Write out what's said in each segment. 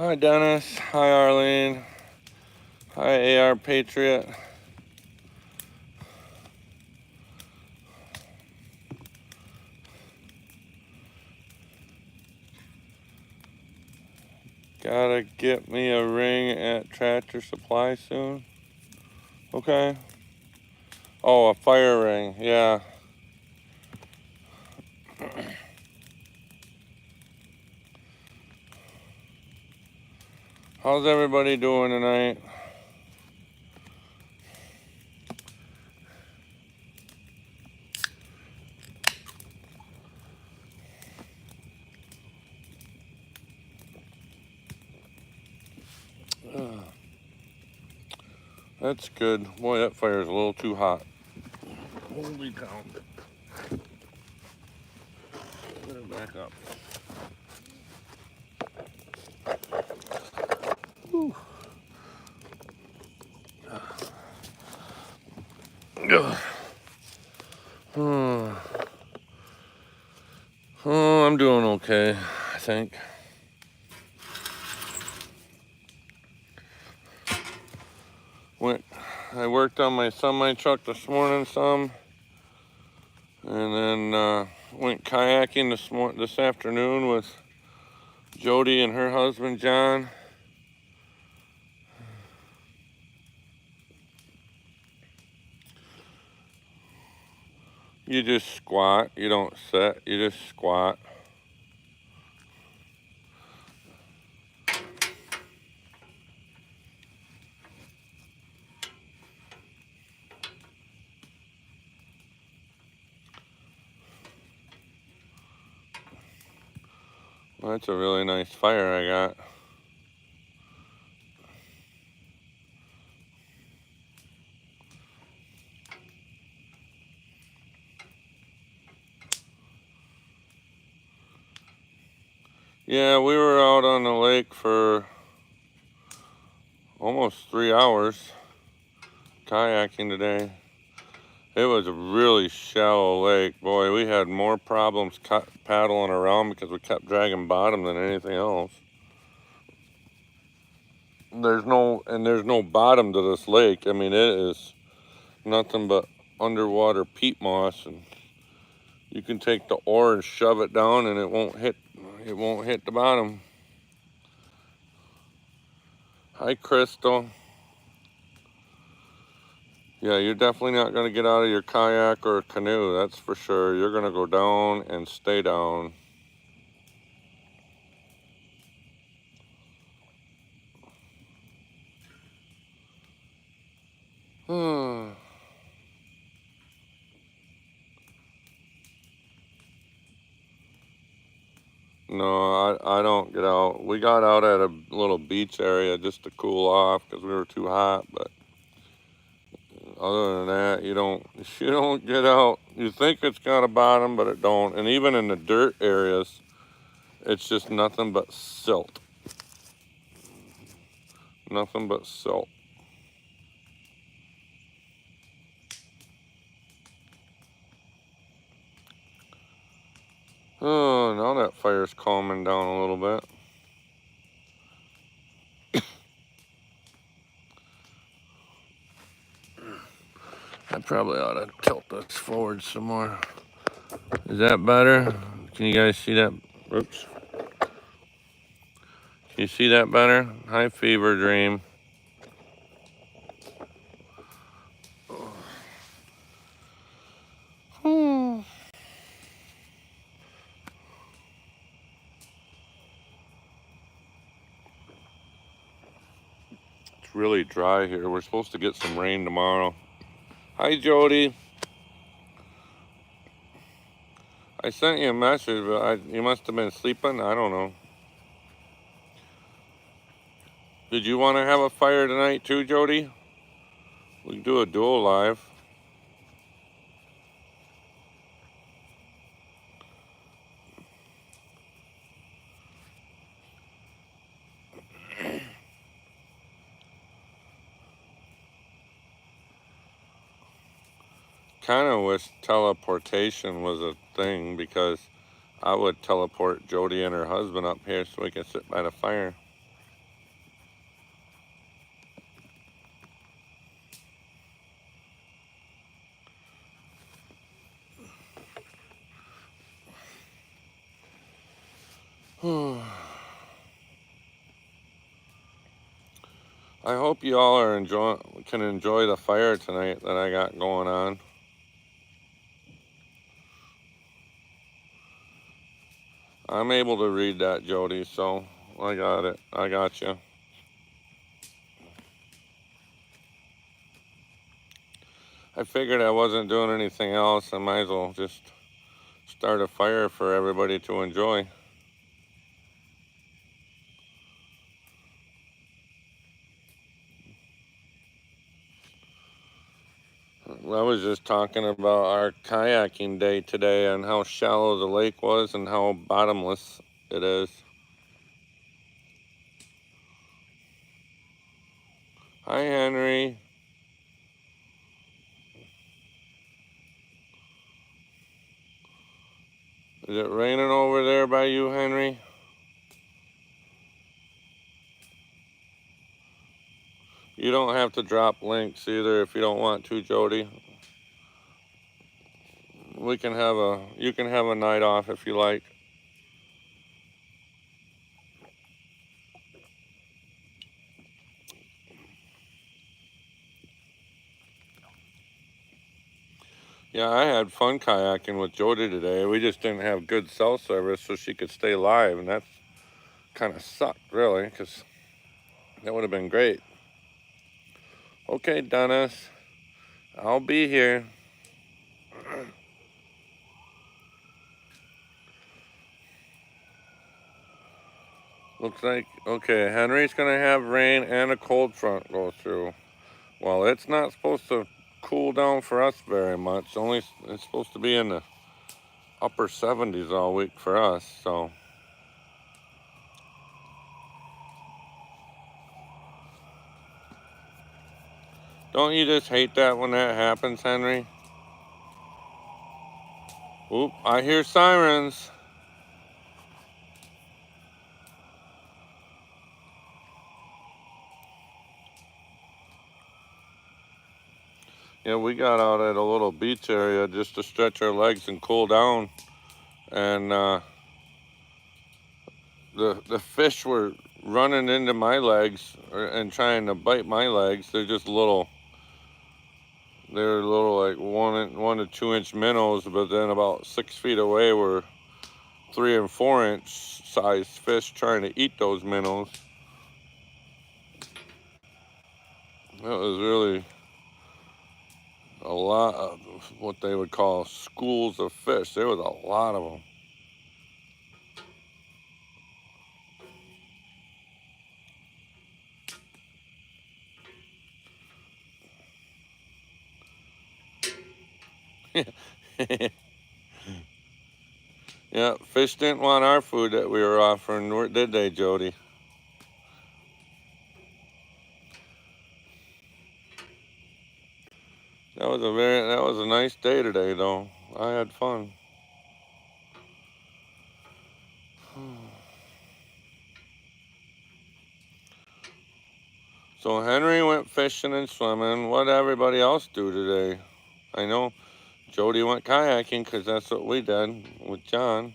Hi Dennis, hi Arlene, hi AR Patriot. Gotta get me a ring at Tractor Supply soon. Okay. Oh, a fire ring, yeah. How's everybody doing tonight? That's good. Boy, that fire's a little too hot. Holy cow. Put it back up. Whew. Oh, I'm doing okay, I think. I worked on my semi truck this morning some, and then went kayaking this afternoon with Jody and her husband John. You just squat, you don't sit, you just squat. Well, that's a really nice fire I got. Yeah, we were out on the lake for almost 3 hours kayaking today. It was a really shallow lake. Boy, we had more problems paddling around because we kept dragging bottom than anything else. There's no bottom to this lake. I mean, it is nothing but underwater peat moss, and you can take the oar and shove it down and it won't hit the bottom. Hi, Crystal. Yeah, you're definitely not going to get out of your kayak or canoe, that's for sure. You're going to go down and stay down. No, I don't get out. We got out at a little beach area just to cool off because we were too hot, but other than that, you don't get out. You think it's got a bottom, but it don't. And even in the dirt areas, it's just nothing but silt. Nothing but silt. Oh, now that fire's calming down a little bit. I probably ought to tilt this forward some more. Is that better? Can you guys see that? Oops. Can you see that better? Hi, Fever Dream. It's really dry here. We're supposed to get some rain tomorrow. Hi, Jody. I sent you a message, but you must have been sleeping. I don't know. Did you want to have a fire tonight too, Jody? We can do a dual live. Kind of wish teleportation was a thing because I would teleport Jody and her husband up here so we can sit by the fire. I hope you all are can enjoy the fire tonight that I got going on. I'm able to read that, Jody, so I got it. I got you. I figured I wasn't doing anything else. I might as well just start a fire for everybody to enjoy. I was just talking about our kayaking day today and how shallow the lake was and how bottomless it is. Hi, Henry. Is it raining over there by you, Henry? You don't have to drop links either if you don't want to, Jody. You can have a night off if you like. Yeah, I had fun kayaking with Jody today. We just didn't have good cell service so she could stay live, and that's kind of sucked, really, because that would have been great. Okay, Dennis, I'll be here. Looks like, okay, Henry's gonna have rain and a cold front go through. Well, it's not supposed to cool down for us very much. It's supposed to be in the upper 70s all week for us, so. Don't you just hate that when that happens, Henry? Oop, I hear sirens. Yeah, we got out at a little beach area just to stretch our legs and cool down. And the fish were running into my legs and trying to bite my legs. They're little like 1 to 2 inch minnows, but then about 6 feet away were 3 and 4 inch sized fish trying to eat those minnows. That was really a lot of what they would call schools of fish. There was a lot of them. Yeah, fish didn't want our food that we were offering, did they, Jody? That was a nice day today, though. I had fun. So Henry went fishing and swimming. What did everybody else do today? I know Jody went kayaking because that's what we did with John.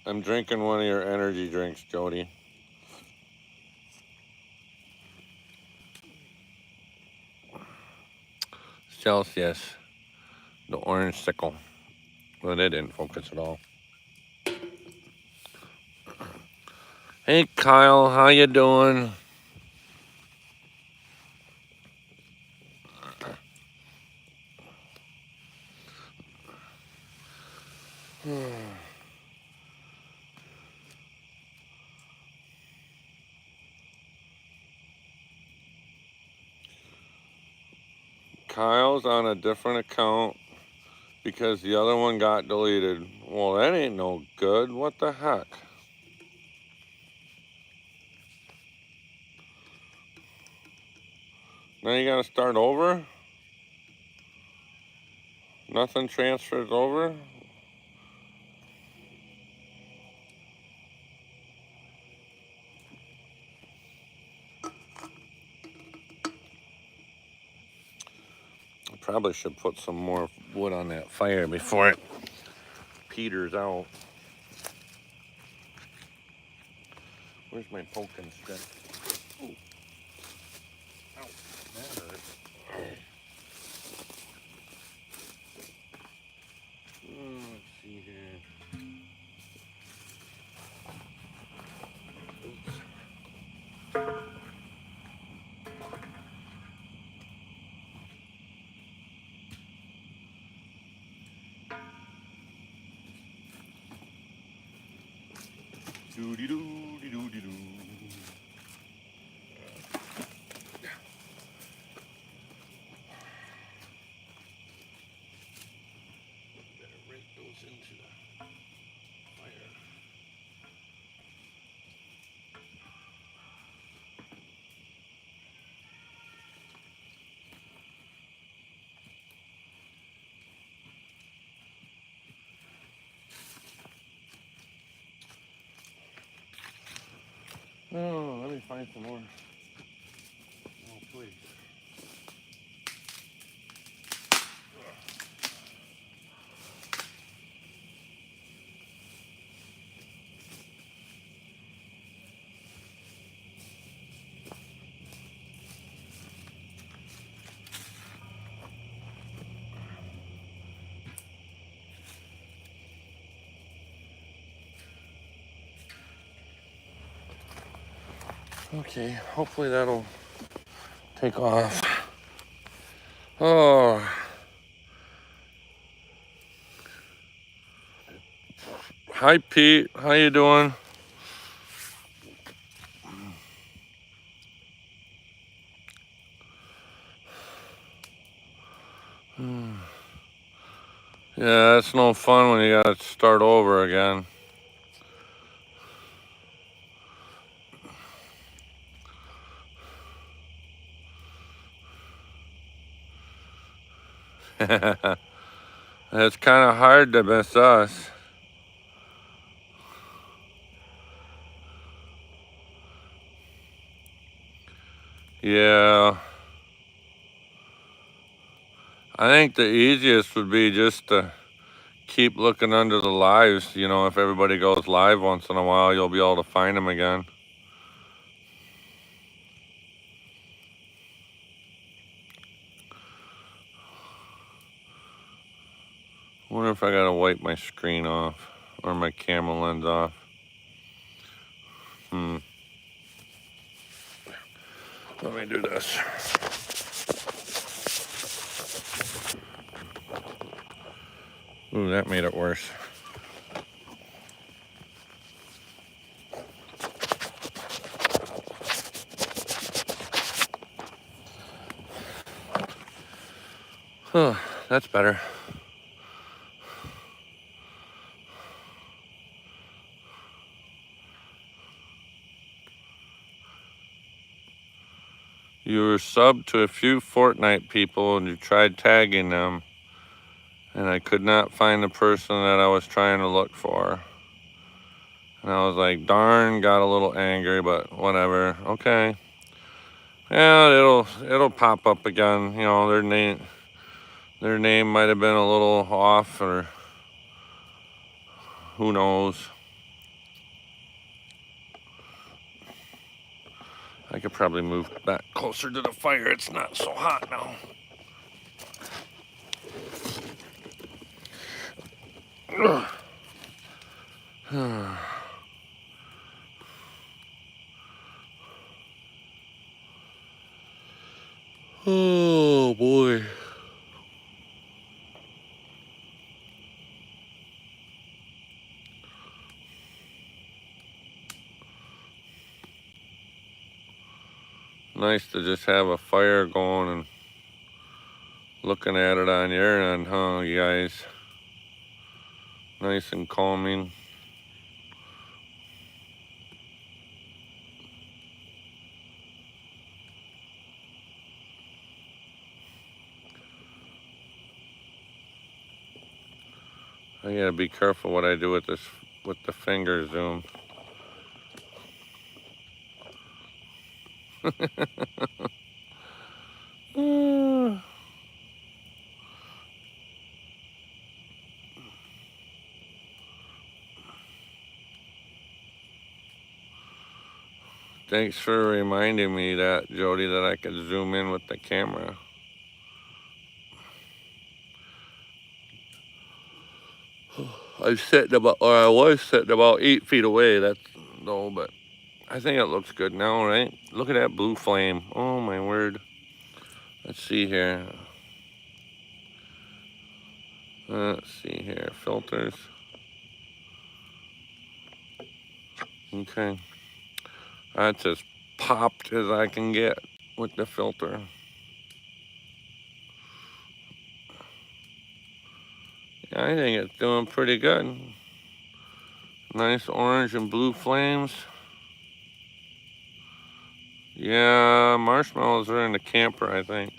I'm drinking one of your energy drinks, Jody. Celsius, the orange sickle. Well, they didn't focus at all. Hey, Kyle, how you doing? Kyle's on a different account because the other one got deleted. Well, that ain't no good. What the heck? Now you gotta start over? Nothing transfers over? Probably should put some more wood on that fire before it peters out. Where's my poking stick? Ooh. Ow, that hurt. Let's see here. Oops. Doo-dee-doo-dee-doo-dee-doo. Better rake those into the fire. Oh, let me find some more. Oh, please. Okay, hopefully that'll take off. Oh. Hi, Pete. How you doing? Yeah, it's no fun when you gotta start over again. It's kind of hard to miss us. Yeah. I think the easiest would be just to keep looking under the lives. You know, if everybody goes live once in a while, you'll be able to find them again. I wonder if I gotta wipe my screen off or my camera lens off. Let me do this. Ooh, that made it worse. Oh, that's better. You were subbed to a few Fortnite people and you tried tagging them, and I could not find the person that I was trying to look for. And I was like, darn, got a little angry, but whatever. Okay. Yeah, it'll pop up again. You know, their name might have been a little off, or who knows. I could probably move back closer to the fire. It's not so hot now. Oh boy. Nice to just have a fire going and looking at it on your end, huh, you guys? Nice and calming. I gotta be careful what I do with this, with the finger zoom. Thanks for reminding me that, Jody, that I could zoom in with the camera. I was sitting about 8 feet away. That's no, but I think it looks good now, right? Look at that blue flame. Oh my word. Let's see here. Let's see here. Filters. Okay. That's as popped as I can get with the filter. Yeah, I think it's doing pretty good. Nice orange and blue flames. Yeah, marshmallows are in the camper, I think.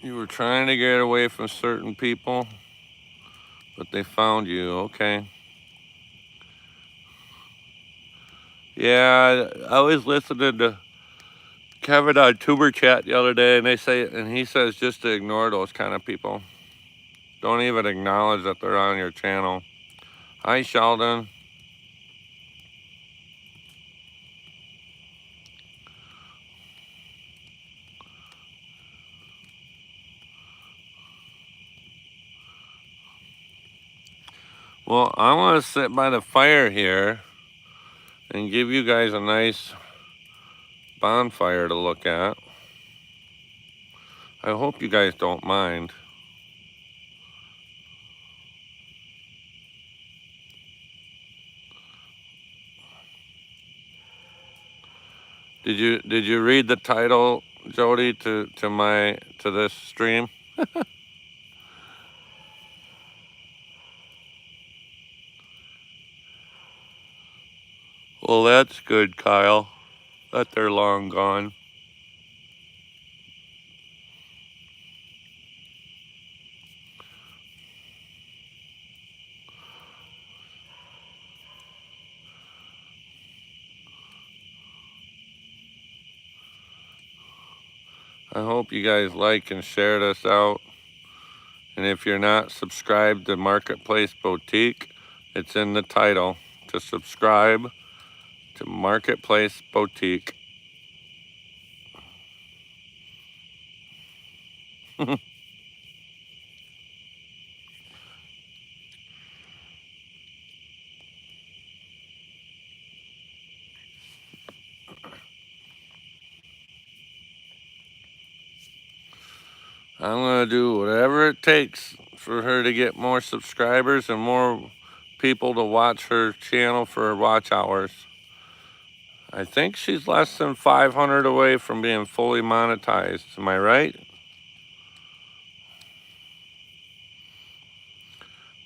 You were trying to get away from certain people, but they found you. Okay. Yeah, I was listening to Kevin on Tuber Chat the other day, and he says just to ignore those kind of people. Don't even acknowledge that they're on your channel. Hi, Sheldon. Well, I want to sit by the fire here and give you guys a nice bonfire to look at. I hope you guys don't mind. Did you read the title, Jody, to this stream? Well, that's good, Kyle. That they're long gone. I hope you guys like and share this out. And if you're not subscribed to Marketplace Boutique, it's in the title to subscribe to Marketplace Boutique. I'm going to do whatever it takes for her to get more subscribers and more people to watch her channel for watch hours. I think she's less than 500 away from being fully monetized. Am I right?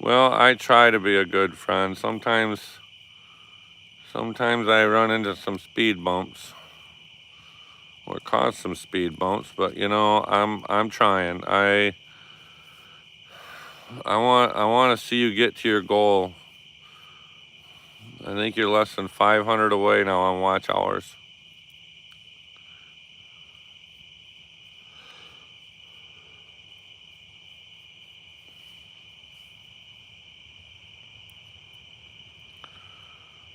Well, I try to be a good friend. Sometimes I run into some speed bumps or cause some speed bumps, but you know, I'm trying. I want to see you get to your goal. I think you're less than 500 away now on watch hours.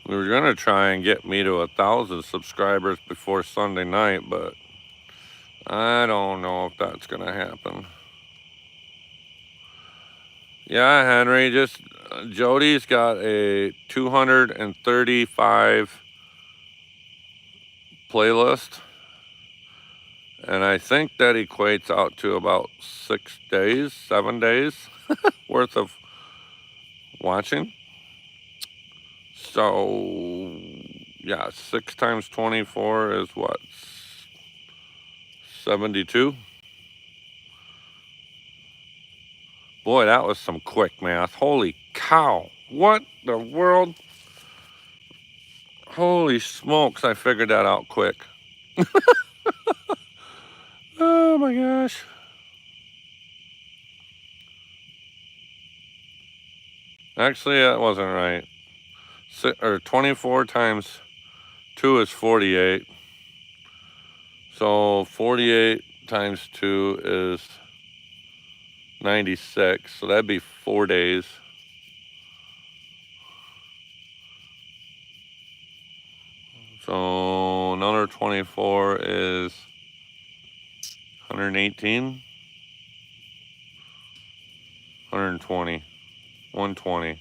We were gonna try and get me to 1,000 subscribers before Sunday night, but I don't know if that's gonna happen. Yeah, Henry, Jody's got a 235 playlist, and I think that equates out to about 7 days worth of watching. So yeah, 6 times 24 is what, 72? Boy, that was some quick math. Holy cow. What the world? Holy smokes, I figured that out quick. Oh my gosh. Actually, that wasn't right. 24 times 2 is 48. So 48 times 2 is 96. So that'd be 4 days. So another 24 is 118. 120. 120.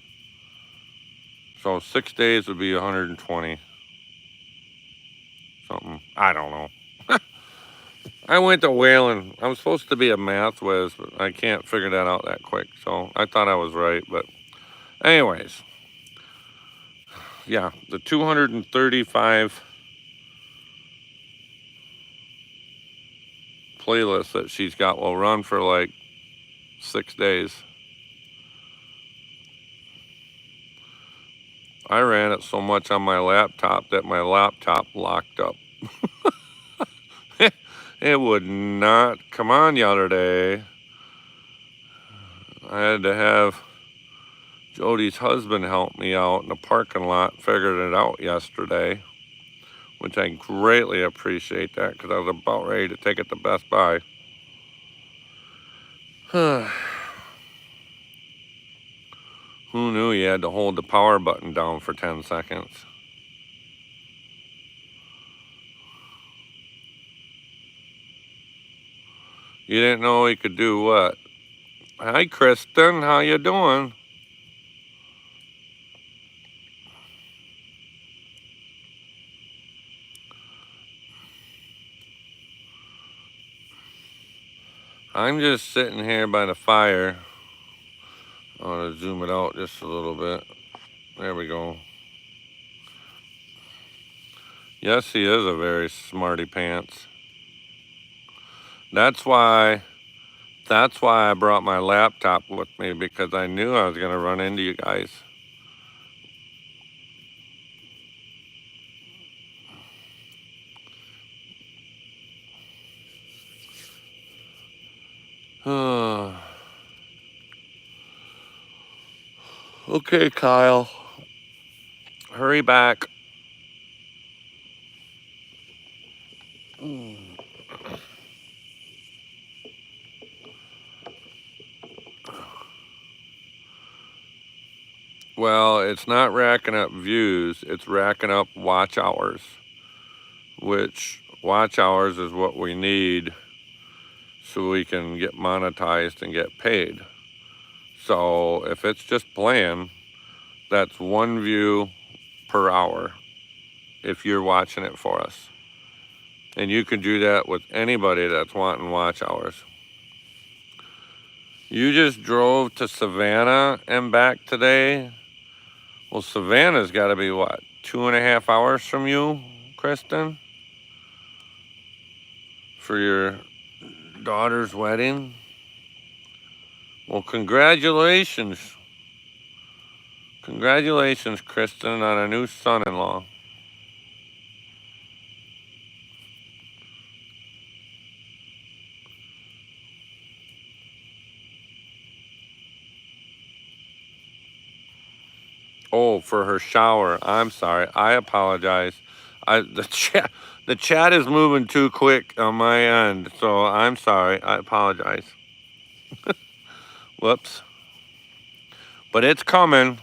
So 6 days would be 120. Something. I don't know. I went to Whalen. I'm supposed to be a math whiz, but I can't figure that out that quick. So I thought I was right. But anyways, yeah, the 235 playlist that she's got will run for like 6 days. I ran it so much on my laptop that my laptop locked up. It would not come on the other day. I had to have Jody's husband help me out in the parking lot, figured it out yesterday, which I greatly appreciate that because I was about ready to take it to Best Buy. Who knew you had to hold the power button down for 10 seconds? You didn't know he could do what? Hi, Kristen. How you doing? I'm just sitting here by the fire. I want to zoom it out just a little bit. There we go. Yes, he is a very smarty pants. That's why I brought my laptop with me, because I knew I was going to run into you guys. Okay, Kyle. Hurry back. Well, it's not racking up views, it's racking up watch hours, which watch hours is what we need so we can get monetized and get paid. So if it's just playing, that's 1 view per hour if you're watching it for us. And you can do that with anybody that's wanting watch hours. You just drove to Savannah and back today? Well, Savannah's got to be, what, 2.5 hours from you, Kristen? For your daughter's wedding? Well, congratulations. Congratulations, Kristen, on a new son-in-law. Oh, for her shower. I'm sorry. I apologize. The chat is moving too quick on my end, so I'm sorry. I apologize. Whoops. But it's coming.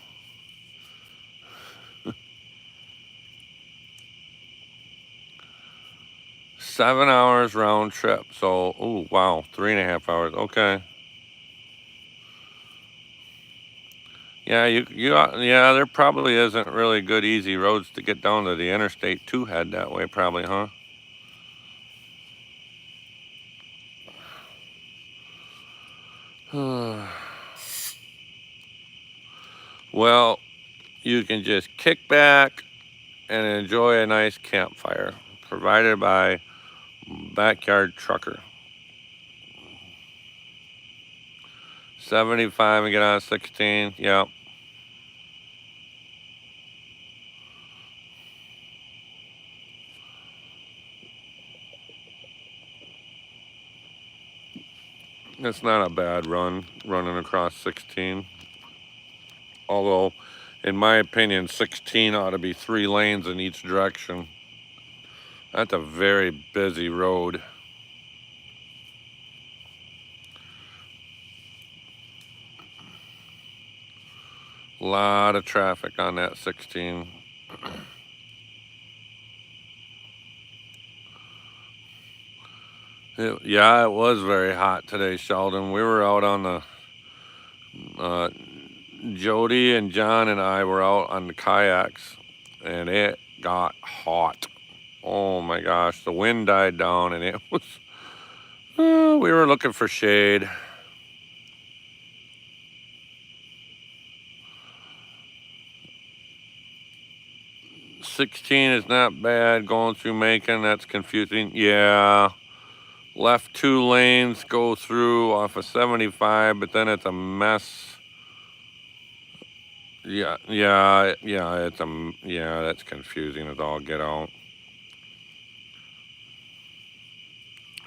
$7 hours round trip. So, oh wow, 3.5 hours. Okay. Yeah, yeah, there probably isn't really good easy roads to get down to the interstate to head that way, probably, huh? Well, you can just kick back and enjoy a nice campfire provided by Backyard Trucker. 75 and get on 16. Yep. It's not a bad run, running across 16. Although, in my opinion, 16 ought to be 3 lanes in each direction. That's a very busy road. A lot of traffic on that 16. Yeah, it was very hot today, Sheldon. We were out on the, Jody and John and I were out on the kayaks, and it got hot. Oh my gosh, the wind died down, and it was, we were looking for shade. $16 is not bad. Going through Macon, that's confusing. Yeah. Left 2 lanes, go through off of 75, but then it's a mess. Yeah, that's confusing as all get out.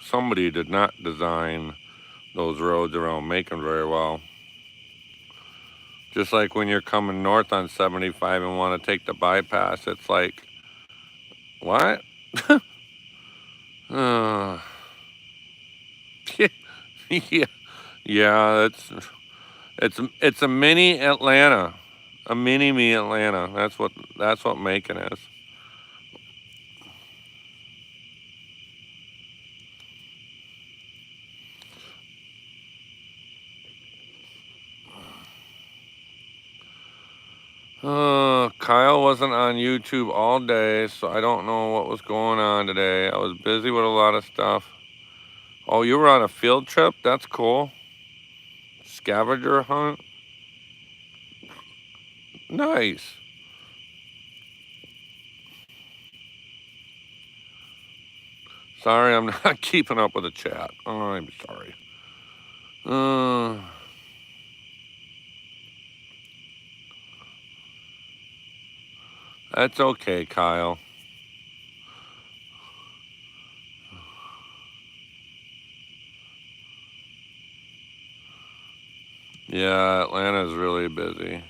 Somebody did not design those roads around Macon very well. Just like when you're coming north on 75 and want to take the bypass, it's like, what? Yeah, yeah, it's a mini Atlanta, a mini me Atlanta. That's what Macon is. Kyle wasn't on YouTube all day, so I don't know what was going on today. I was busy with a lot of stuff. Oh, you were on a field trip? That's cool. Scavenger hunt? Nice. Sorry, I'm not keeping up with the chat. Oh, I'm sorry. That's okay, Kyle. Yeah, Atlanta's really busy.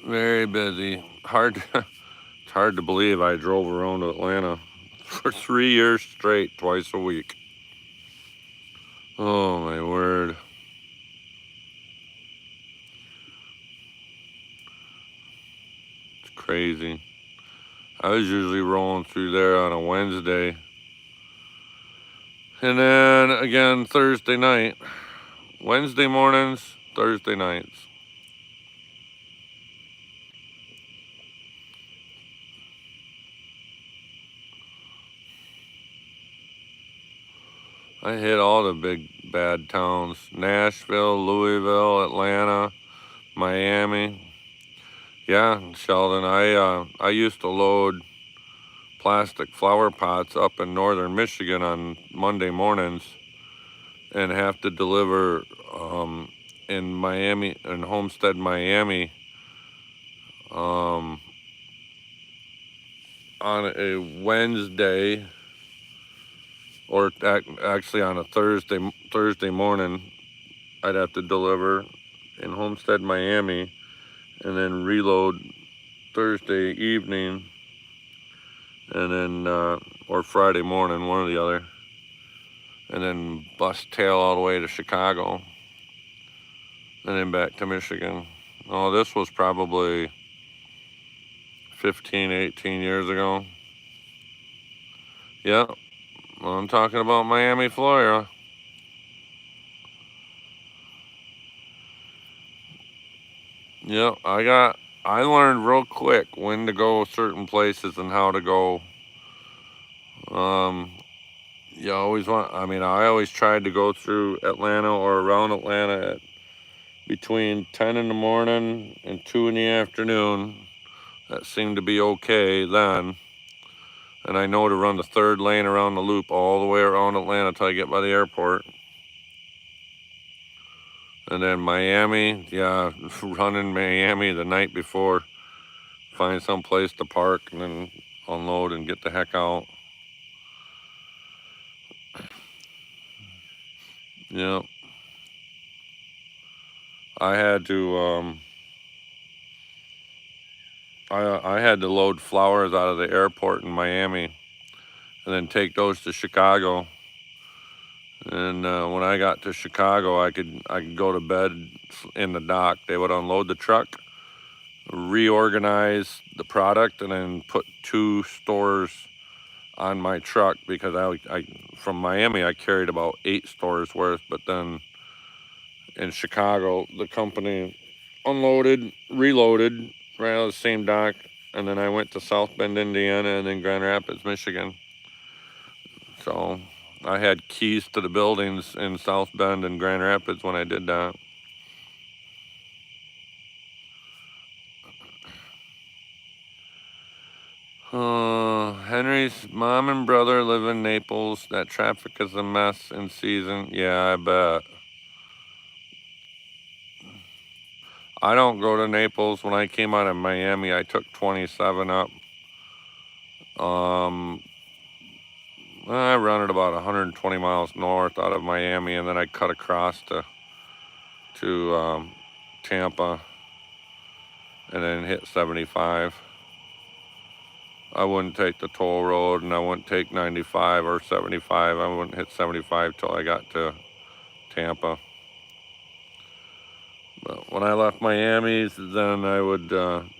Very busy. It's hard to believe I drove around Atlanta for 3 years straight, twice a week. Oh my word. It's crazy. I was usually rolling through there on a Wednesday. And then again Thursday night. Wednesday mornings, Thursday nights. I hit all the big bad towns. Nashville, Louisville, Atlanta, Miami. Yeah, Sheldon, I used to load plastic flower pots up in northern Michigan on Monday mornings and have to deliver in Miami, in Homestead, Miami, on a Wednesday, or actually on a Thursday morning. I'd have to deliver in Homestead, Miami, and then reload Thursday evening, and then or Friday morning, one or the other, and then bus tail all the way to Chicago, and then back to Michigan. Oh, this was probably 15, 18 years ago. Yeah, well, I'm talking about Miami, Florida. Yeah, I learned real quick when to go certain places and how to go. You always I always tried to go through Atlanta or around Atlanta at between 10 in the morning and 2 in the afternoon. That seemed to be okay then. And I know to run the 3rd lane around the loop all the way around Atlanta till I get by the airport. And then Miami, yeah, running Miami the night before. Find some place to park and then unload and get the heck out. Yep. I had to I had to load flowers out of the airport in Miami and then take those to Chicago. And when I got to Chicago, I could go to bed in the dock. They would unload the truck, reorganize the product, and then put 2 stores on my truck, because I from Miami I carried about 8 stores worth, but then in Chicago the company unloaded, reloaded right out of the same dock, and then I went to South Bend, Indiana, and then Grand Rapids, Michigan. So I had keys to the buildings in South Bend and Grand Rapids when I did that. Henry's mom and brother live in Naples. That traffic is a mess in season. Yeah, I bet. I don't go to Naples. When I came out of Miami, I took 27 up. I run it about 120 miles north out of Miami, and then I cut across to Tampa, and then hit 75. I wouldn't take the toll road, and I wouldn't take 95 or 75. I wouldn't hit 75 till I got to Tampa. But when I left Miami, then I would, on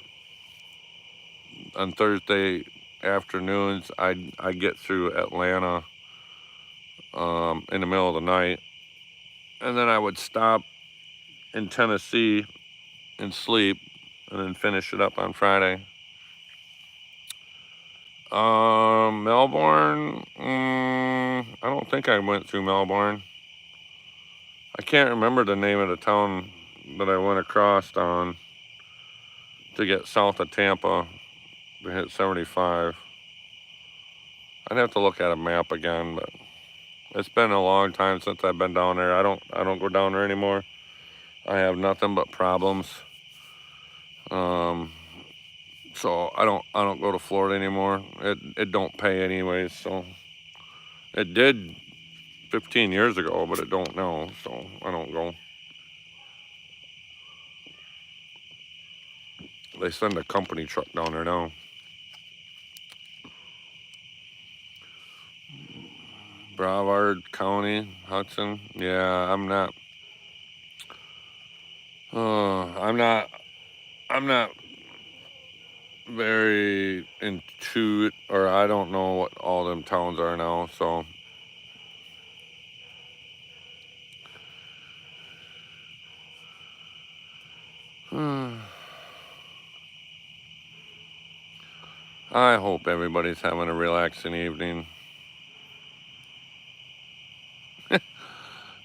Thursday afternoons, I'd get through Atlanta in the middle of the night, and then I would stop in Tennessee and sleep, and then finish it up on Friday. Melbourne, I don't think I went through Melbourne. I can't remember the name of the town that I went across on to get south of Tampa to hit 75. I'd have to look at a map again, but it's been a long time since I've been down there. I don't go down there anymore. I have nothing but problems. So I don't go to Florida anymore. It don't pay anyways, so it did 15 years ago, but it don't now, so I don't go. They send a company truck down there now. Brevard County, Hudson. Yeah, I'm not very into it, or I don't know what all them towns are now, so. I hope everybody's having a relaxing evening.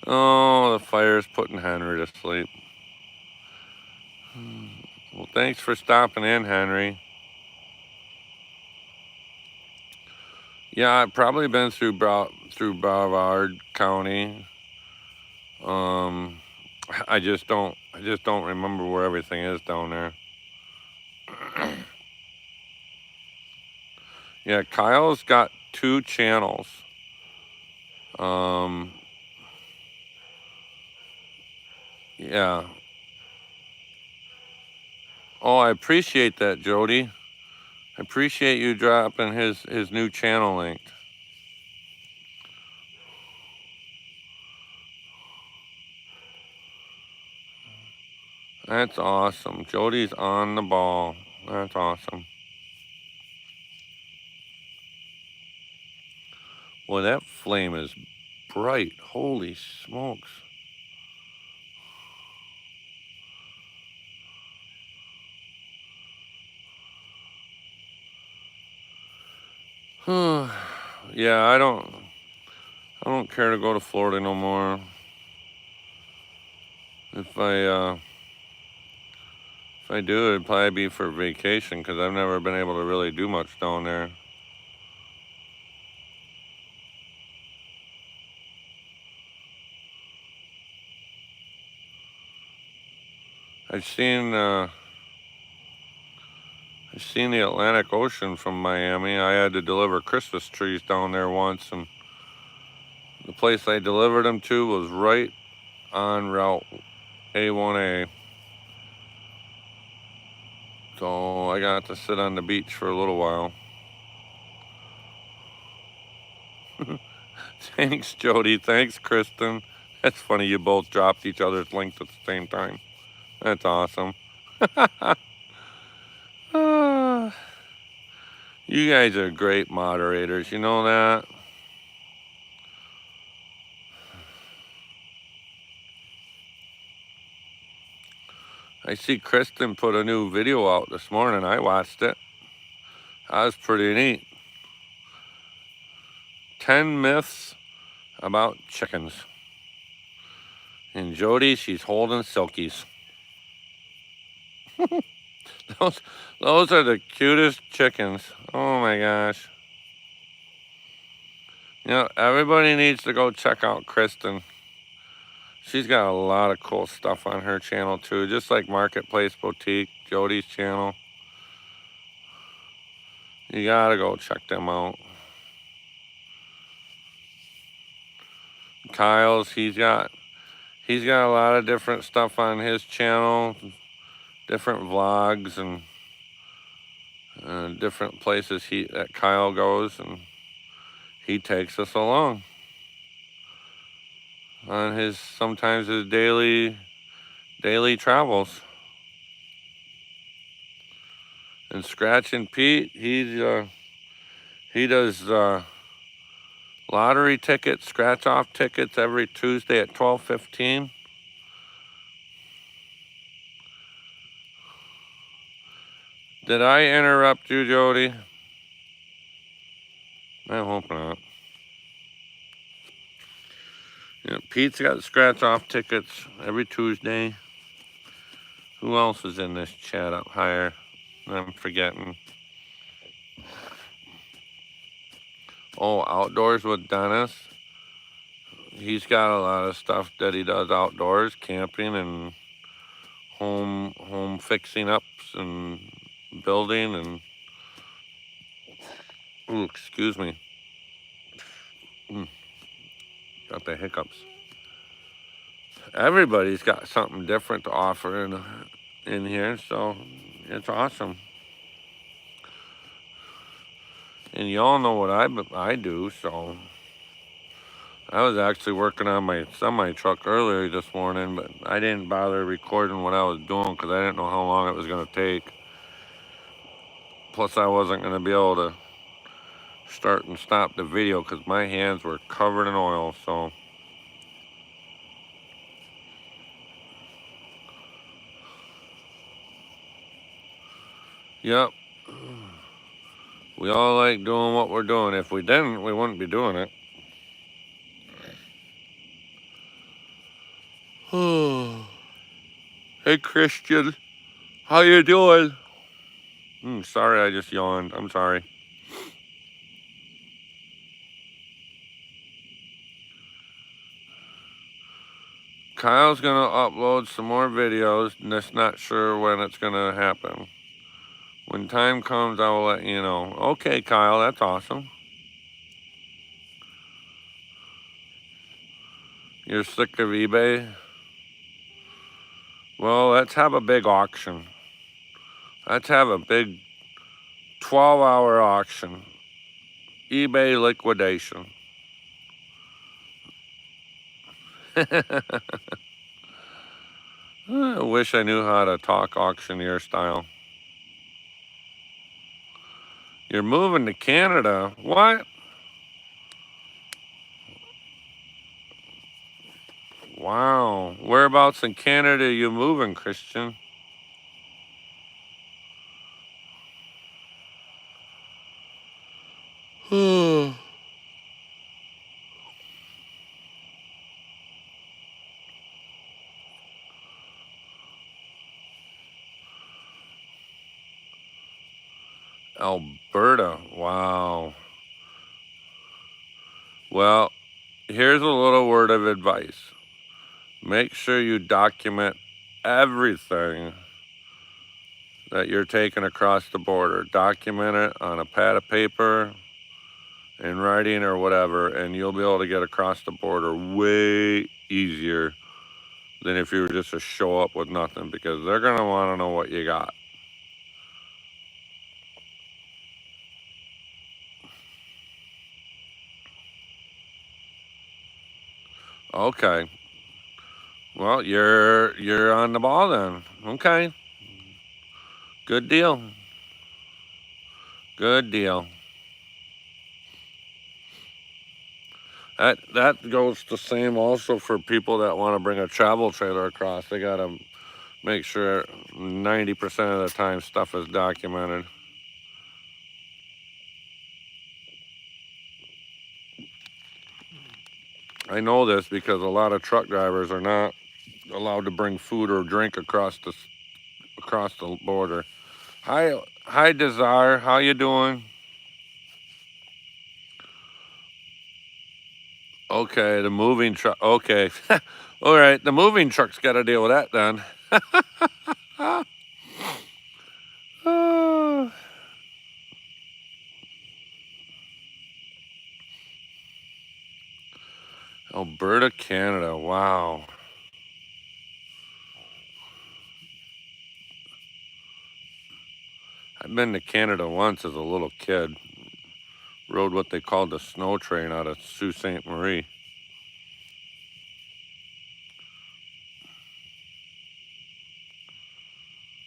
Oh, the fire's putting Henry to sleep. Well, thanks for stopping in, Henry. Yeah, I've probably been through Brevard County. I just don't remember where everything is down there. Yeah, Kyle's got 2 channels. Yeah. Oh, I appreciate that, Jody. I appreciate you dropping his new channel link. That's awesome. Jody's on the ball. That's awesome. Well, that flame is bright. Holy smokes. Yeah, I don't care to go to Florida no more. If I do, it'd probably be for vacation, because I've never been able to really do much down there. I've seen the Atlantic Ocean from Miami. I had to deliver Christmas trees down there once, and the place I delivered them to was right on route A1A. So I got to sit on the beach for a little while. Thanks, Jody. Thanks, Kristen. That's funny, you both dropped each other's links at the same time. That's awesome. You guys are great moderators, you know that? I see Kristen put a new video out this morning. I watched it. That was pretty neat. 10 myths about chickens. And Jody, she's holding silkies. Those are the cutest chickens. Oh my gosh. You know, everybody needs to go check out Kristen. She's got a lot of cool stuff on her channel too, just like Marketplace Boutique, Jody's channel. You gotta go check them out. Kyle's, he's got a lot of different stuff on his channel, different vlogs and different places that Kyle goes, and he takes us along on sometimes his daily travels. And Scratchin' Pete, he does lottery tickets, scratch off tickets every Tuesday at 12:15. Did I interrupt you, Jody? I hope not. Yeah, Pete's got scratch off tickets every Tuesday. Who else is in this chat up higher? I'm forgetting. Oh, Outdoors with Dennis. He's got a lot of stuff that he does outdoors, camping and home fixing ups and building and, ooh, excuse me. Got the hiccups. Everybody's got something different to offer in here, so it's awesome. And you all know what I do, so I was actually working on my semi-truck earlier this morning, but I didn't bother recording what I was doing because I didn't know how long it was going to take. Plus, I wasn't going to be able to start and stop the video because my hands were covered in oil, so. Yep. We all like doing what we're doing. If we didn't, we wouldn't be doing it. Hey, Christian. How you doing? Sorry, I just yawned. I'm sorry. Kyle's going to upload some more videos, and just not sure when it's going to happen. When time comes, I will let you know. Okay, Kyle, that's awesome. You're sick of eBay? Well, let's have a big auction. Let's have a big 12-hour auction. eBay liquidation. I wish I knew how to talk auctioneer style. You're moving to Canada? What? Wow. Whereabouts in Canada are you moving, Christian? Alberta. Wow. Well, here's a little word of advice. Make sure you document everything that you're taking across the border. Document it on a pad of paper, in writing or whatever, and you'll be able to get across the border way easier than if you were just to show up with nothing, because they're going to want to know what you got. Okay. Well, you're on the ball then. Okay. Good deal. Good deal. That goes the same also for people that want to bring a travel trailer across. They got to make sure 90% of the time stuff is documented. I know this because a lot of truck drivers are not allowed to bring food or drink across the border. Hi, Desire. How you doing? Okay, the moving truck. Okay, all right. The moving truck's got to deal with that then. Alberta, Canada. Wow. I've been to Canada once as a little kid. Rode what they called the snow train out of Sault Ste. Marie.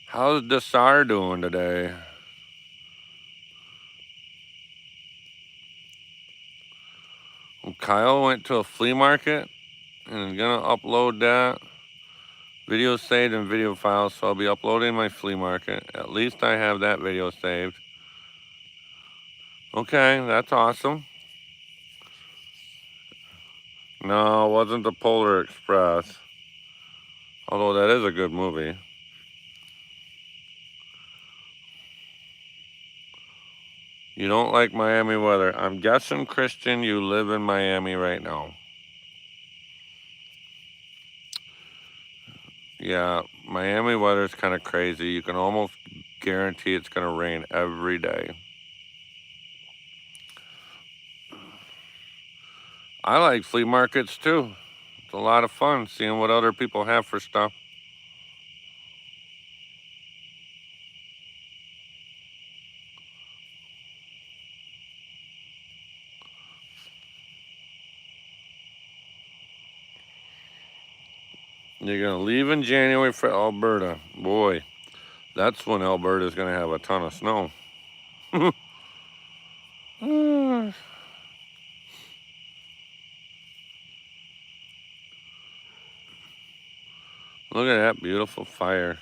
How's Desire doing today? Well, Kyle went to a flea market and is gonna upload that. Video saved in video files, so I'll be uploading my flea market. At least I have that video saved. Okay, that's awesome. No, it wasn't the Polar Express. Although that is a good movie. You don't like Miami weather. I'm guessing, Christian, you live in Miami right now. Yeah, Miami weather is kind of crazy. You can almost guarantee it's going to rain every day. I like flea markets too. It's a lot of fun seeing what other people have for stuff. You're going to leave in January for Alberta. Boy, that's when Alberta is going to have a ton of snow. Look at that beautiful fire.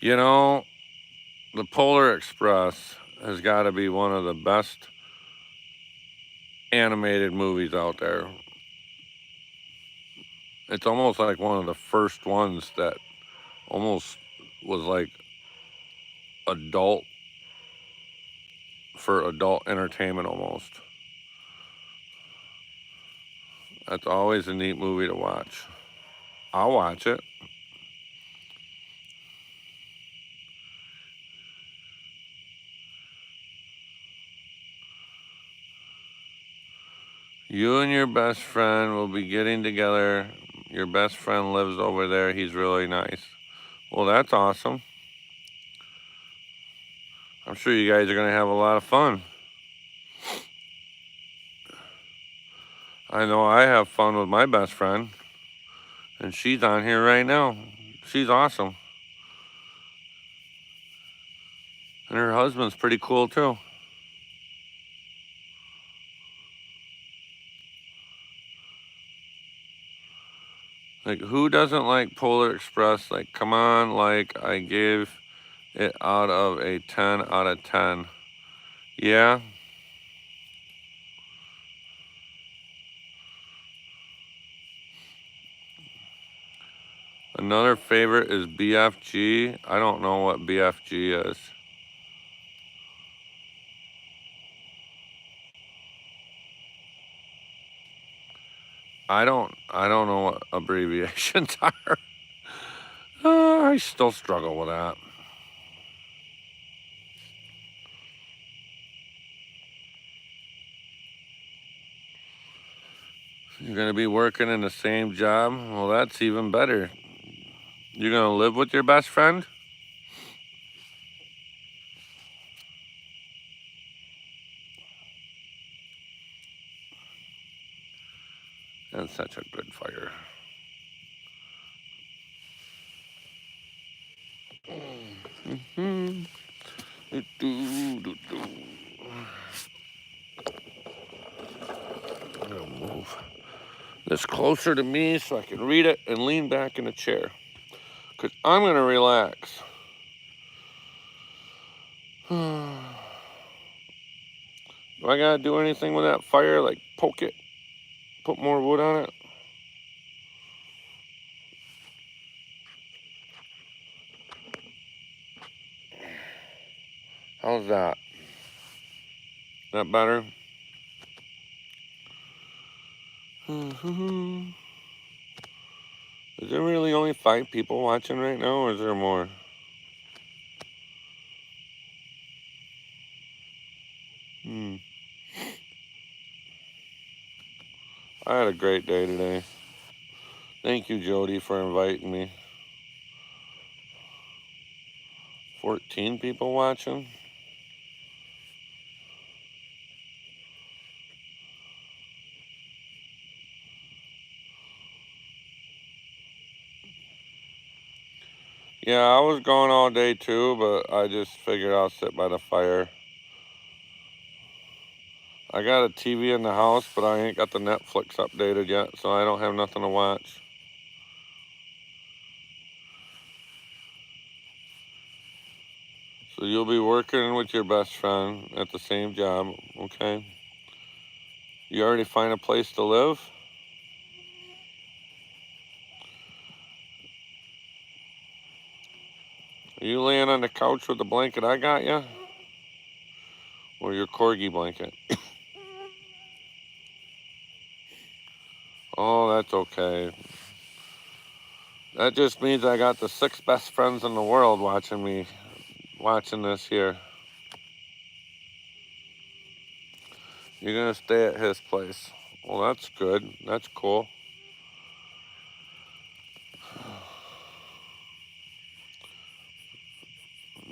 You know, the Polar Express has got to be one of the best animated movies out there. It's almost like one of the first ones that almost was like adult, for adult entertainment almost. That's always a neat movie to watch. I'll watch it. You and your best friend will be getting together. Your best friend lives over there. He's really nice. Well, that's awesome. I'm sure you guys are going to have a lot of fun. I know I have fun with my best friend. And she's on here right now. She's awesome. And her husband's pretty cool too. Like, who doesn't like Polar Express? Like, come on, like, I gave it out of a 10 out of 10. Yeah. Another favorite is BFG. I don't know what BFG is. I don't know what abbreviations are. I still struggle with that. You're going to be working in the same job? Well, that's even better. You're going to live with your best friend? That's such a good fire. I'm gonna move this closer to me so I can read it and lean back in a chair. Because I'm gonna relax. Do I gotta do anything with that fire? Like poke it? Put more wood on it? How's that? That better? Is there really only 5 people watching right now, or is there more? I had a great day today. Thank you, Jody, for inviting me. 14 people watching? Yeah, I was gone all day too, but I just figured I'll sit by the fire. I got a TV in the house, but I ain't got the Netflix updated yet, so I don't have nothing to watch. So you'll be working with your best friend at the same job, okay? You already find a place to live? Are you laying on the couch with the blanket I got you? Or your corgi blanket? Oh, that's okay. That just means I got the 6 best friends in the world watching this here. You're gonna stay at his place. Well, that's good. That's cool.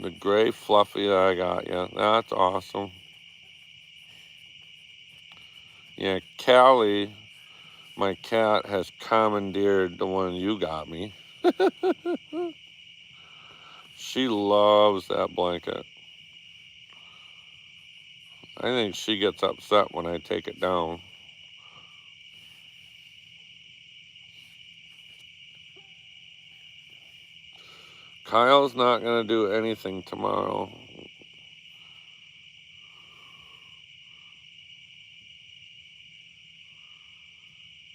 The gray fluffy that I got you. That's awesome. Yeah, Callie, my cat, has commandeered the one you got me. She loves that blanket. I think she gets upset when I take it down. Kyle's not gonna do anything tomorrow.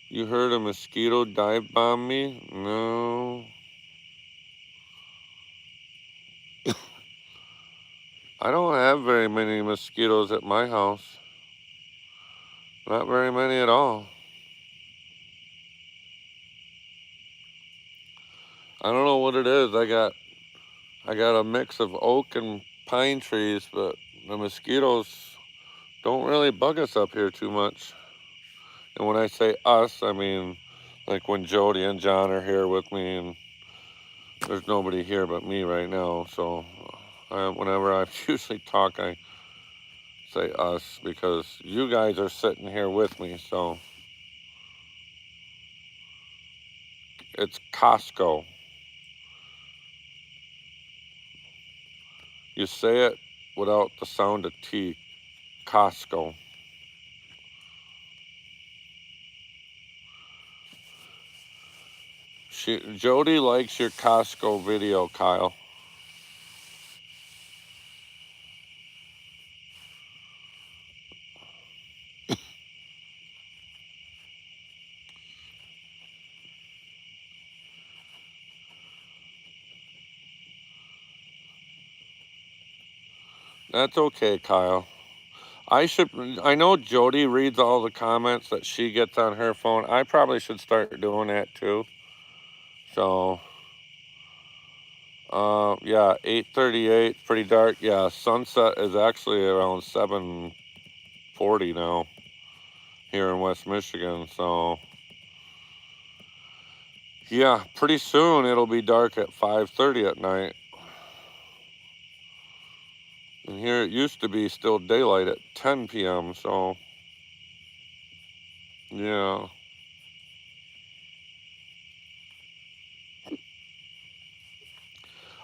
You heard a mosquito dive bomb me? No. I don't have very many mosquitoes at my house. Not very many at all. I don't know what it is. I got a mix of oak and pine trees, but the mosquitoes don't really bug us up here too much. And when I say us, I mean like when Jody and John are here with me, and there's nobody here but me right now. So whenever I usually talk, I say us because you guys are sitting here with me. So it's Costco. You say it without the sound of T. Costco. Jody likes your Costco video, Kyle. That's okay, Kyle. I know Jody reads all the comments that she gets on her phone. I probably should start doing that too. So, yeah, 8:38, pretty dark. Yeah, sunset is actually around 7:40 now here in West Michigan. So, Yeah, pretty soon it'll be dark at 5:30 at night. And here it used to be still daylight at 10 p.m. So, yeah.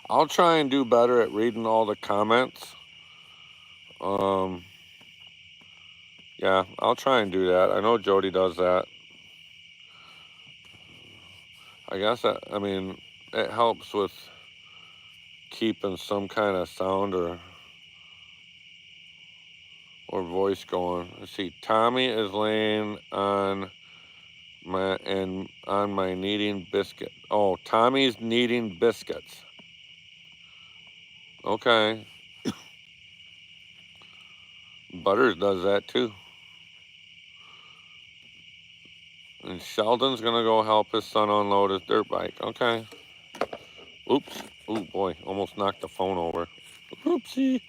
I'll try and do better at reading all the comments. Yeah, I'll try and do that. I know Jody does that. I guess I mean, it helps with keeping some kind of sound or voice going. Let's see. Tommy is laying on my kneading biscuit. Oh, Tommy's kneading biscuits. Okay. Butters does that too. And Sheldon's gonna go help his son unload his dirt bike. Okay. Oops. Oh boy, almost knocked the phone over. Oopsie.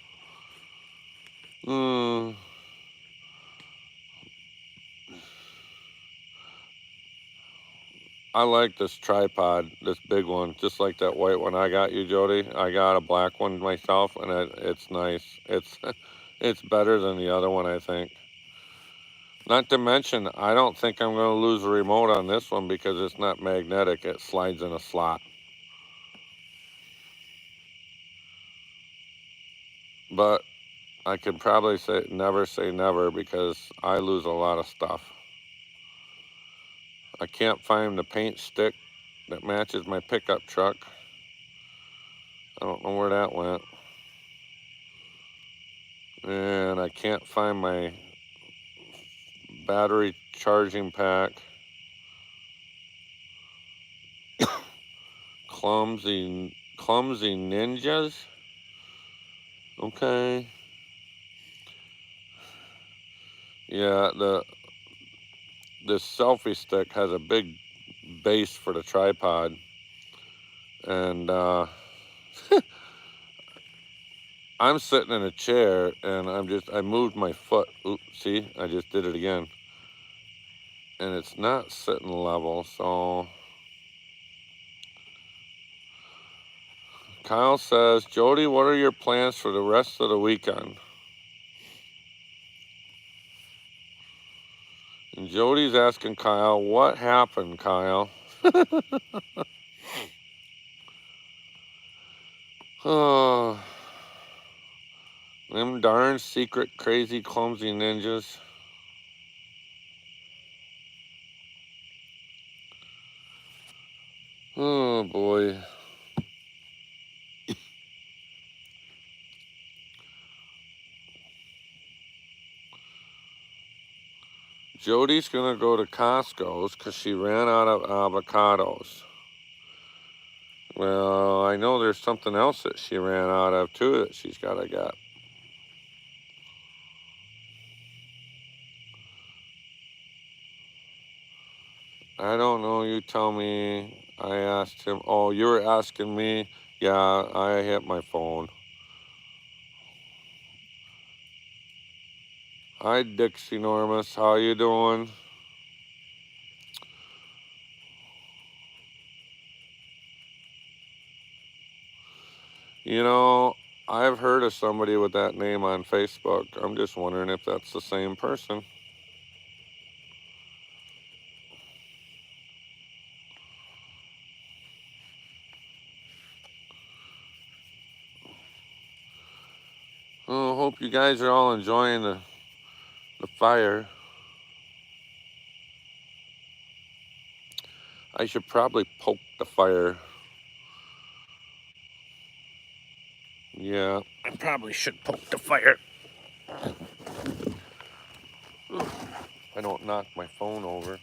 I like this tripod, this big one, just like that white one I got you, Jody. I got a black one myself, and it's nice. It's better than the other one, I think. Not to mention, I don't think I'm going to lose a remote on this one because it's not magnetic. It slides in a slot. But I could probably say never because I lose a lot of stuff. I can't find the paint stick that matches my pickup truck. I don't know where that went. And I can't find my battery charging pack. Clumsy ninjas. Okay. Yeah, this selfie stick has a big base for the tripod, and I'm sitting in a chair and I moved my foot. Oops, see, I just did it again, and it's not sitting level. So Kyle says, Jody, what are your plans for the rest of the weekend? And Jody's asking Kyle, what happened, Kyle? Oh, them darn secret, crazy, clumsy ninjas. Oh, boy. Jody's going to go to Costco's because she ran out of avocados. Well, I know there's something else that she ran out of, too, that she's got to get. I don't know. You tell me. I asked him. Oh, you were asking me? Yeah, I hit my phone. Hi, Dixie Normus. How you doing? You know, I've heard of somebody with that name on Facebook. I'm just wondering if that's the same person. Oh, hope you guys are all enjoying the fire. I should probably poke the fire. Yeah, I probably should poke the fire. I don't knock my phone over.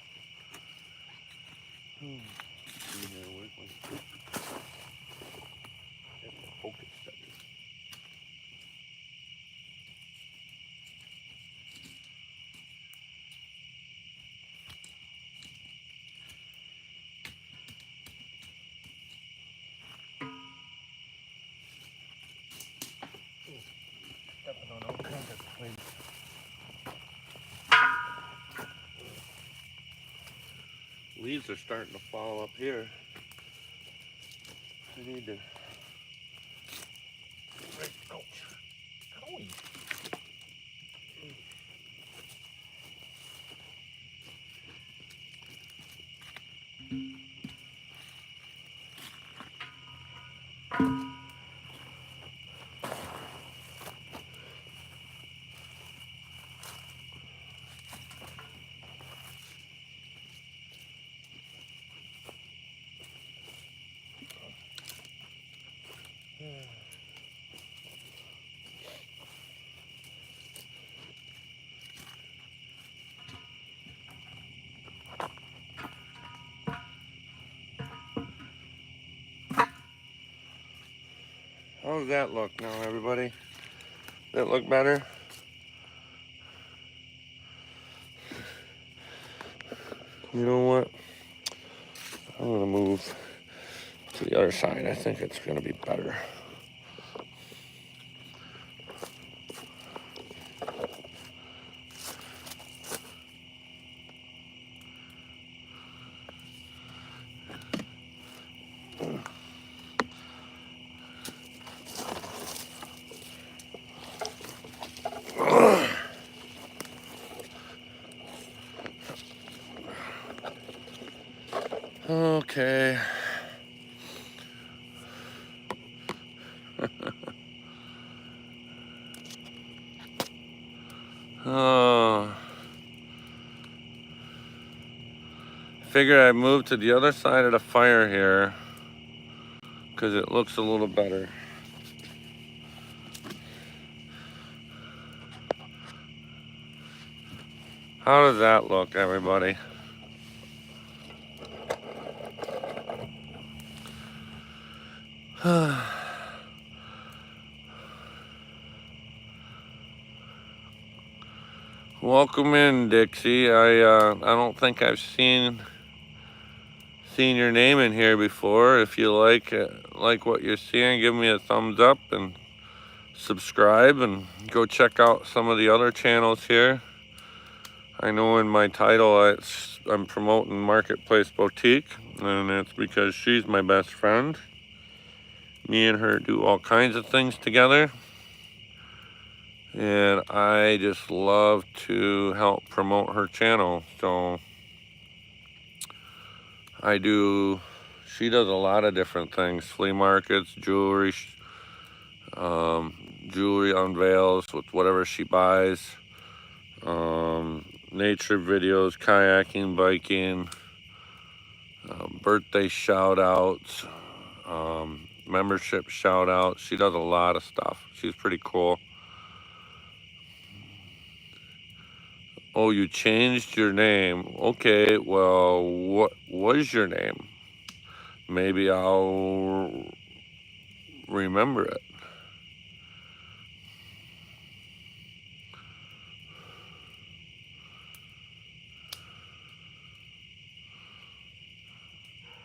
leaves are starting to fall up here. I need to. Ouch. Owie. How's that look now, everybody? That look better? You know what? I'm gonna move to the other side. I think it's gonna be better. Okay. Oh. Figure I moved to the other side of the fire here because it looks a little better. How does that look, everybody? Welcome in, Dixie. I don't think I've seen your name in here before. If you like what you're seeing, give me a thumbs up and subscribe, and go check out some of the other channels here. I know in my title I'm promoting Marketplace Boutique, and it's because she's my best friend. Me and her do all kinds of things together, and I just love to help promote her channel. So she does a lot of different things: flea markets, jewelry, jewelry unveils with whatever she buys, nature videos, kayaking, biking, birthday shout outs, membership shout outs. She does a lot of stuff. She's pretty cool. Oh, you changed your name. Okay, well, what was your name? Maybe I'll remember it.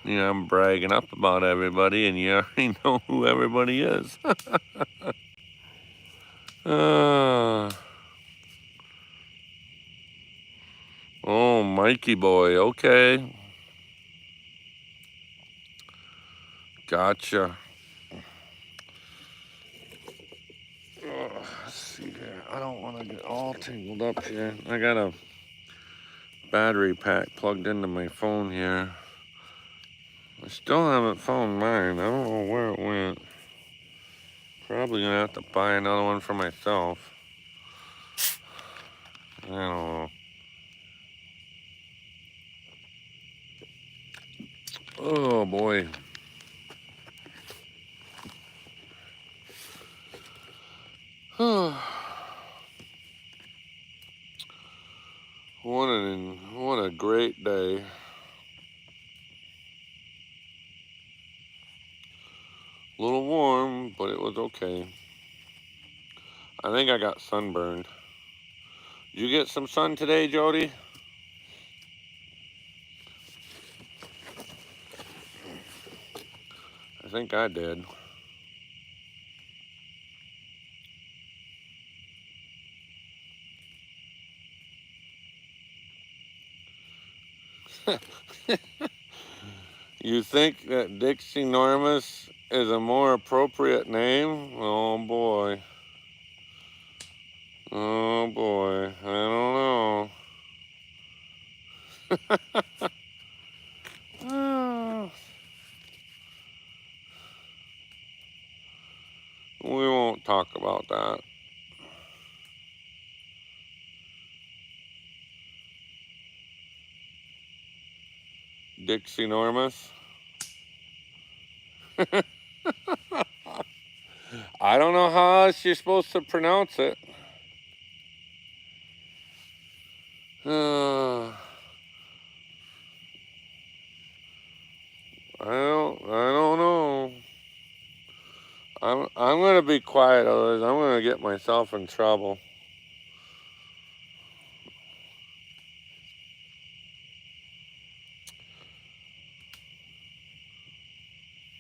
Yeah, I'm bragging up about everybody, and you already know who everybody is. Oh, Mikey boy, okay. Gotcha. Let's see here. I don't want to get all tangled up here. I got a battery pack plugged into my phone here. I still haven't found mine. I don't know where it went. Probably gonna have to buy another one for myself. I don't know. Oh boy. What a great day. A little warm, but it was okay. I think I got sunburned. Did you get some sun today, Jody? I think I did. You think that Dixie Normus is a more appropriate name? Oh boy. Oh boy. I don't know. We won't talk about that. Dixie Normus. I don't know how else you're supposed to pronounce it. I don't know. I'm gonna be quiet, otherwise I'm gonna get myself in trouble.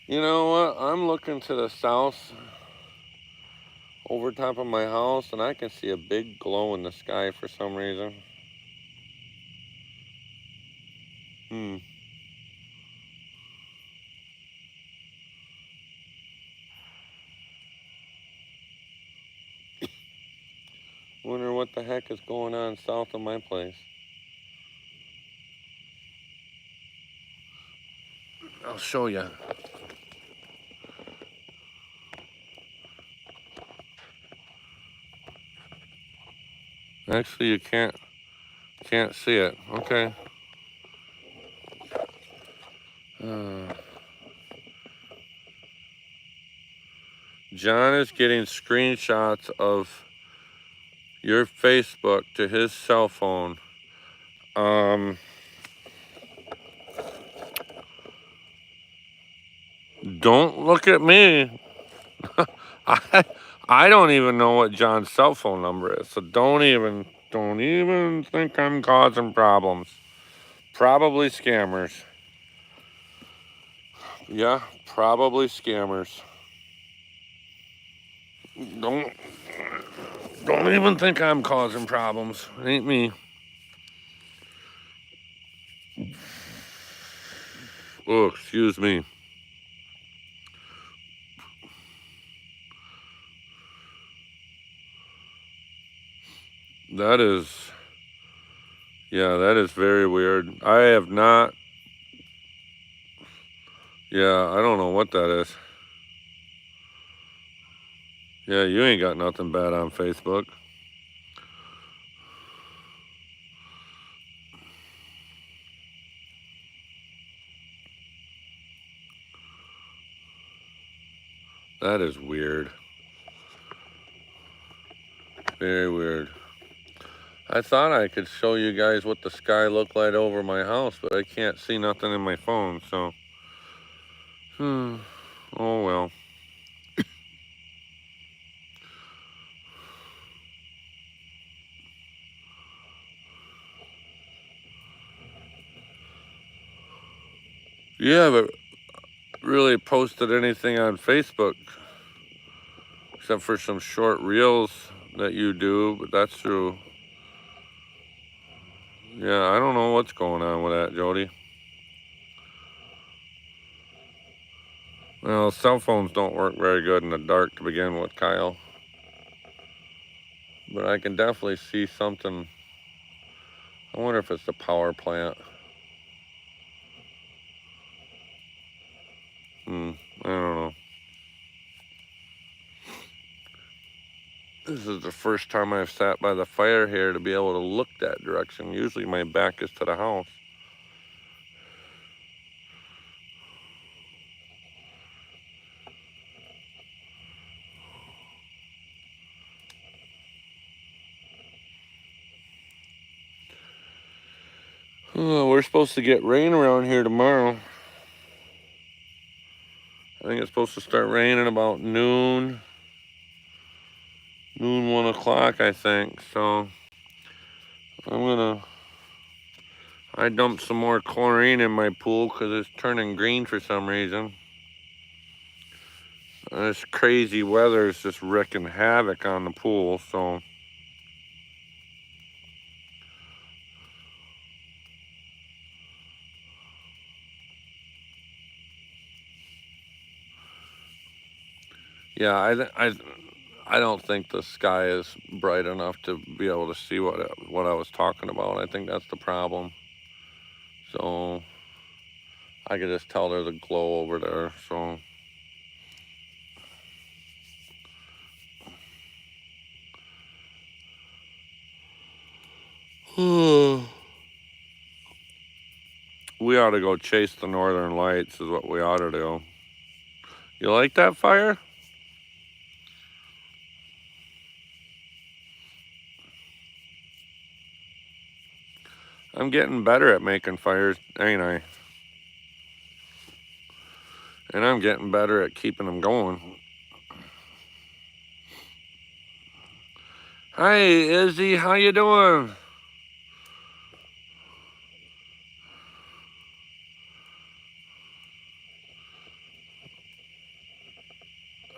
You know what? I'm looking to the south over top of my house, and I can see a big glow in the sky for some reason. Wonder what the heck is going on south of my place. I'll show you. Actually, you can't see it. Okay. John is getting screenshots of your Facebook to his cell phone. Don't look at me. I don't even know what John's cell phone number is, so don't even think I'm causing problems. Probably scammers. Yeah, probably scammers. Don't even think I'm causing problems. It ain't me. Oh, excuse me. That is very weird. I have not. Yeah, I don't know what that is. Yeah, you ain't got nothing bad on Facebook. That is weird. Very weird. I thought I could show you guys what the sky looked like over my house, but I can't see nothing in my phone, so. Oh well. You haven't really posted anything on Facebook except for some short reels that you do, but that's true. Yeah, I don't know what's going on with that, Jody. Well, cell phones don't work very good in the dark to begin with, Kyle. But I can definitely see something. I wonder if it's the power plant. I don't know. This is the first time I've sat by the fire here to be able to look that direction. Usually my back is to the house. Oh, we're supposed to get rain around here tomorrow. I think it's supposed to start raining about noon 1 o'clock, I think. So I dumped some more chlorine in my pool because it's turning green for some reason. This crazy weather is just wreaking havoc on the pool, so. Yeah, I don't think the sky is bright enough to be able to see what I was talking about. I think that's the problem. So I could just tell there's a glow over there. So we ought to go chase the northern lights is what we ought to do. You like that fire? I'm getting better at making fires, ain't I? And I'm getting better at keeping them going. Hi, Izzy, how you doing?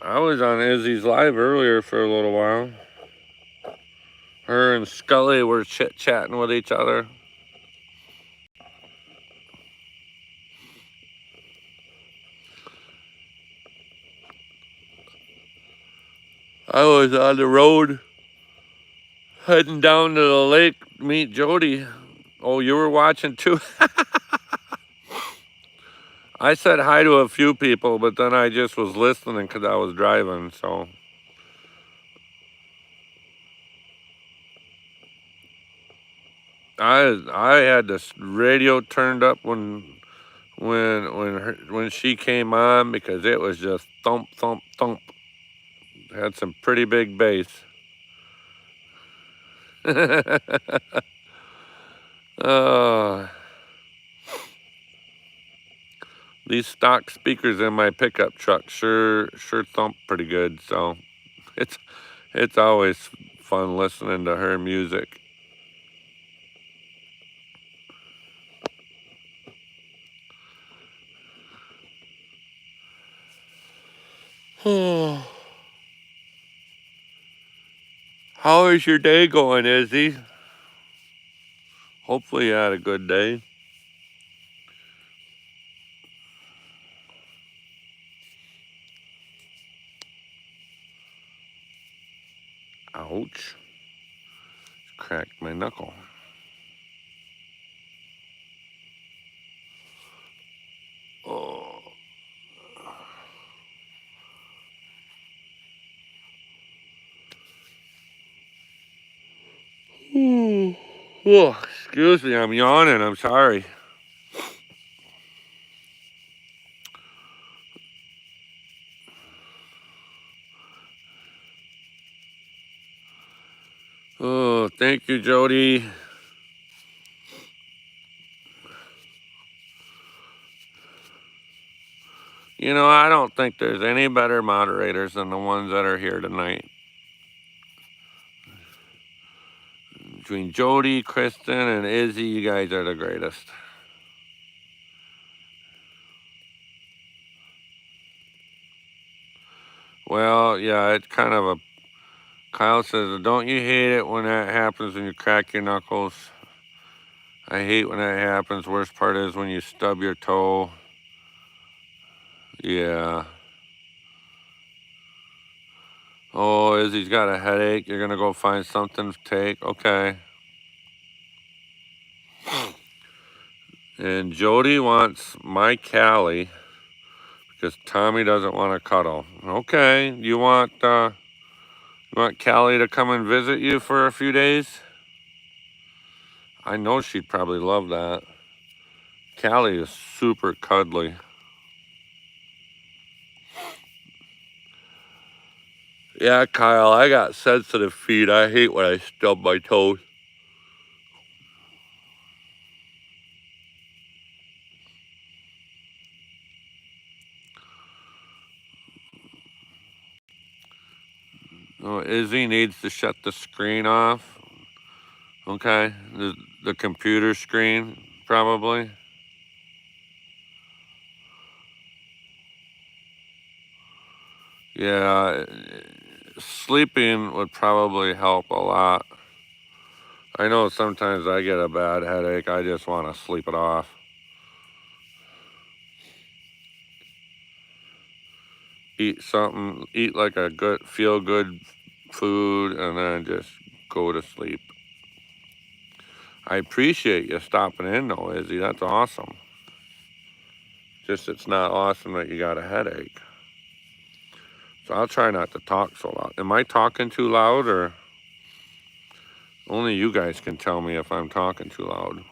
I was on Izzy's live earlier for a little while. Her and Scully were chit-chatting with each other. I was on the road heading down to the lake to meet Jody. Oh, you were watching too? I said hi to a few people, but then I just was listening because I was driving, so. I had this radio turned up when she came on because it was just thump thump thump. Had some pretty big bass. uh, these stock speakers in my pickup truck sure thump pretty good. So it's always fun listening to her music. How is your day going, Izzy? Hopefully you had a good day. Ouch. Cracked my knuckle. Oh. Oh, excuse me, I'm yawning. I'm sorry. Oh, thank you, Jody. You know, I don't think there's any better moderators than the ones that are here tonight. Between Jody, Kristen, and Izzy, you guys are the greatest. Well, yeah, it's kind of a... Kyle says, don't you hate it when that happens when you crack your knuckles? I hate when that happens. Worst part is when you stub your toe. Yeah. Oh, Izzy's got a headache. You're going to go find something to take? Okay. And Jody wants my Callie because Tommy doesn't want to cuddle. Okay. You want Callie to come and visit you for a few days? I know she'd probably love that. Callie is super cuddly. Yeah, Kyle, I got sensitive feet. I hate when I stub my toes. Oh, Izzy needs to shut the screen off. Okay, the computer screen, probably. Yeah, sleeping would probably help a lot. I know sometimes I get a bad headache. I just want to sleep it off. eat something, eat like a good, feel good food, and then just go to sleep. I appreciate you stopping in though, Izzy. That's awesome. Just it's not awesome that you got a headache. So I'll try not to talk so loud. Am I talking too loud, or only you guys can tell me if I'm talking too loud?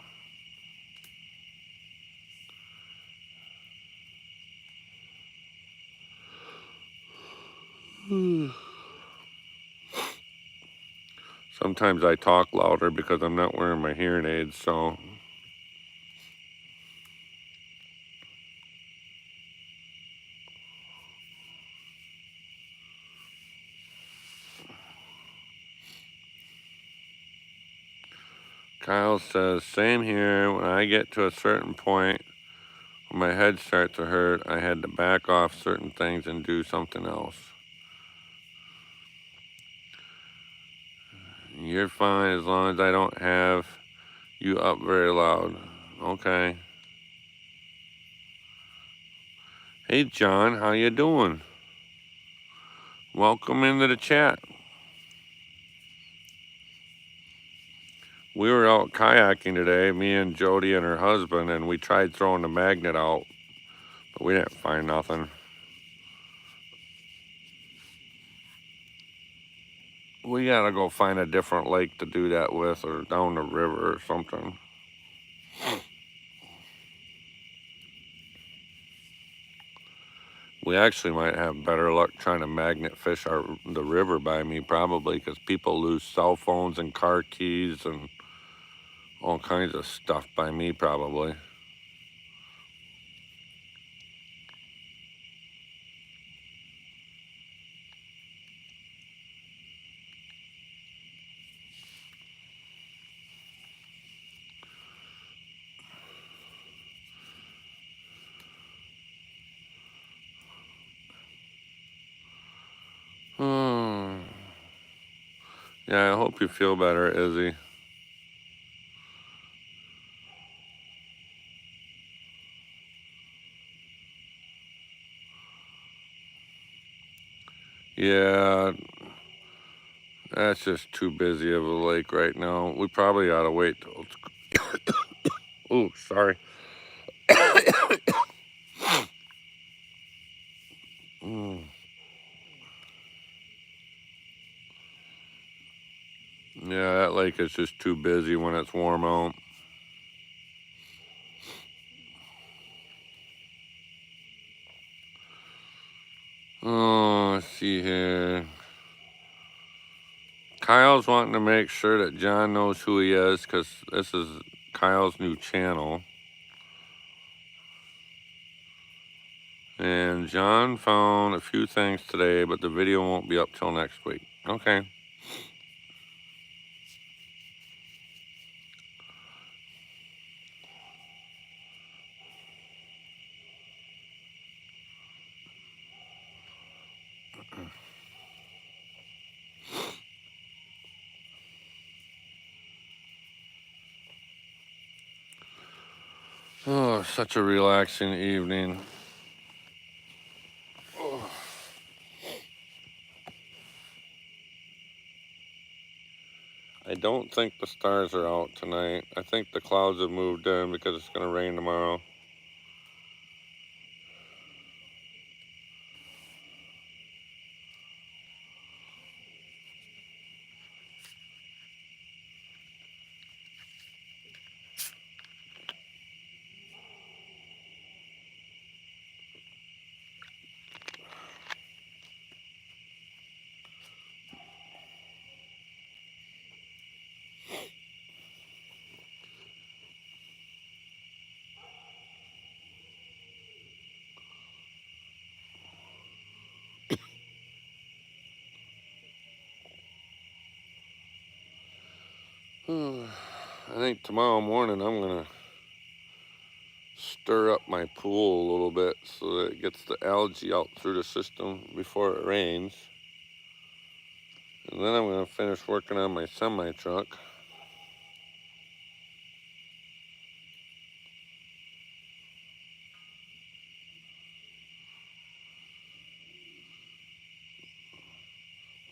Sometimes I talk louder because I'm not wearing my hearing aids, so. Kyle says, same here. When I get to a certain point, when my head starts to hurt, I had to back off certain things and do something else. You're fine as long as I don't have you up very loud. Okay. Hey, John, how you doing? Welcome into the chat. We were out kayaking today, me and Jody and her husband, and we tried throwing the magnet out, but we didn't find nothing. We gotta go find a different lake to do that with, or down the river or something. We actually might have better luck trying to magnet fish the river by me, probably, because people lose cell phones and car keys and all kinds of stuff by me, probably. Yeah, I hope you feel better, Izzy. Yeah, that's just too busy of a lake right now. We probably ought to wait till it's... Ooh, sorry. Yeah, that lake is just too busy when it's warm out. Oh, let's see here. Kyle's wanting to make sure that John knows who he is, because this is Kyle's new channel. And John found a few things today, but the video won't be up till next week. Okay. Oh, such a relaxing evening. Oh. I don't think the stars are out tonight. I think the clouds have moved in because it's going to rain tomorrow. I think tomorrow morning I'm going to stir up my pool a little bit so that it gets the algae out through the system before it rains. And then I'm going to finish working on my semi-truck.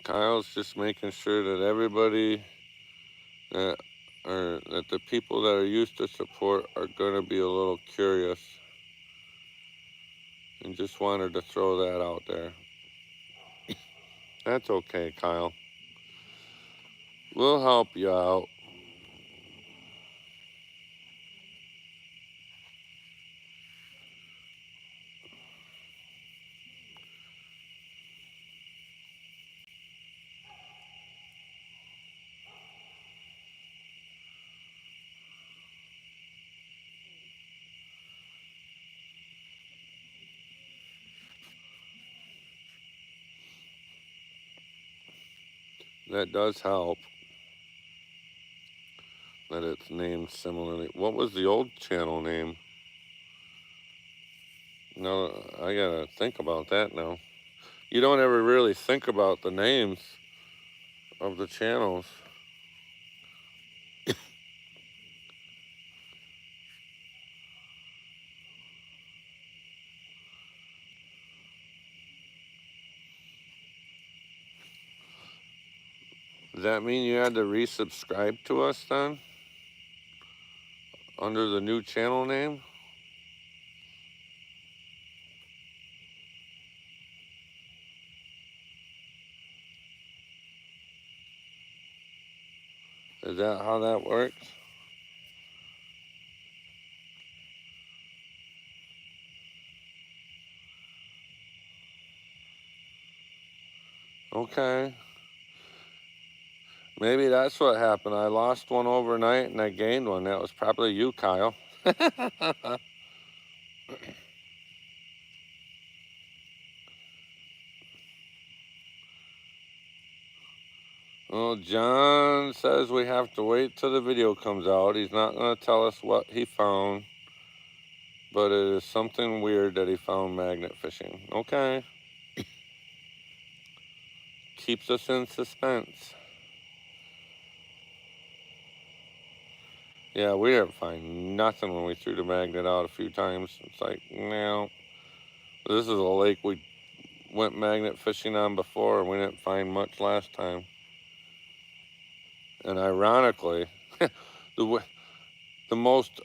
Kyle's just making sure that everybody that that the people that are used to support are going to be a little curious, and just wanted to throw that out there. That's okay, Kyle. We'll help you out. That does help that it's named similarly. What was the old channel name? No, I gotta think about that now. You don't ever really think about the names of the channels. Does that mean you had to resubscribe to us then? Under the new channel name? Is that how that works? Okay. Maybe that's what happened. I lost one overnight and I gained one. That was probably you, Kyle. Well, John says we have to wait till the video comes out. He's not going to tell us what he found, but it is something weird that he found magnet fishing. Okay. Keeps us in suspense. Yeah, we didn't find nothing when we threw the magnet out a few times. It's like, no. This is a lake we went magnet fishing on before, and we didn't find much last time. And ironically, the most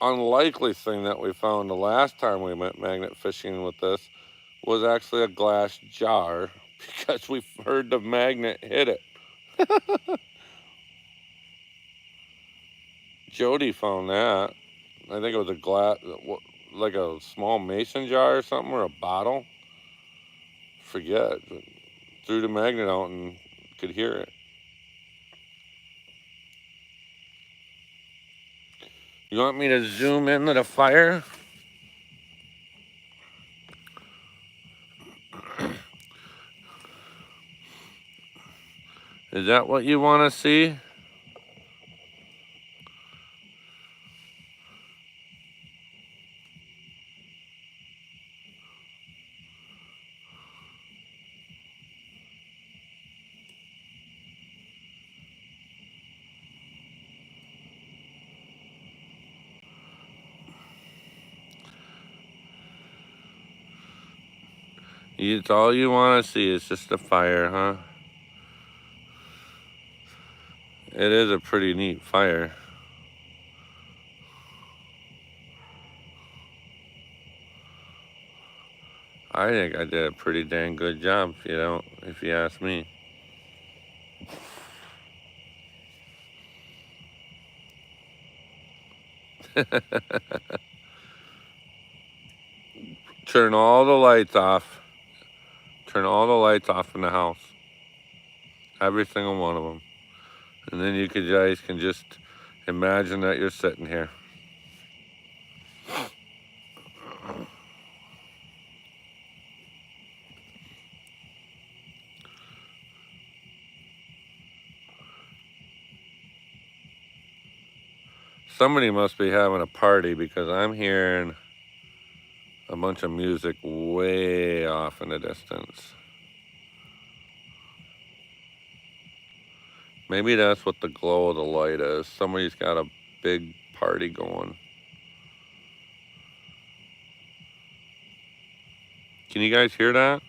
unlikely thing that we found the last time we went magnet fishing with this was actually a glass jar, because we heard the magnet hit it. Jody found that. I think it was a glass, like a small mason jar or something, or a bottle. Forget. But threw the magnet out and could hear it. You want me to zoom into the fire? Is that what you want to see? It's all you want to see is just the fire, huh? It is a pretty neat fire. I think I did a pretty dang good job, if you ask me. Turn all the lights off. Turn all the lights off in the house. Every single one of them. And then you guys can just imagine that you're sitting here. Somebody must be having a party, because I'm hearing a bunch of music way off in the distance. Maybe that's what the glow of the light is. Somebody's got a big party going. Can you guys hear that?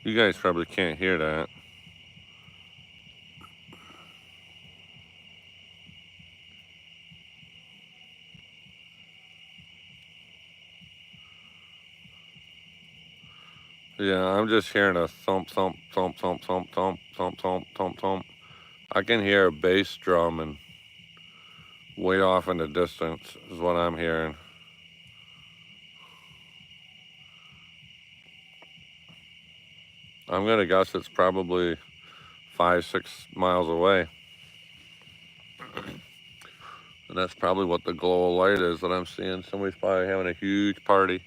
You guys probably can't hear that. Yeah, I'm just hearing a thump, thump, thump, thump, thump, thump, thump, thump, thump, thump. I can hear a bass drum and way off in the distance is what I'm hearing. I'm gonna guess it's probably 5-6 miles away. And that's probably what the glow of light is that I'm seeing. Somebody's probably having a huge party.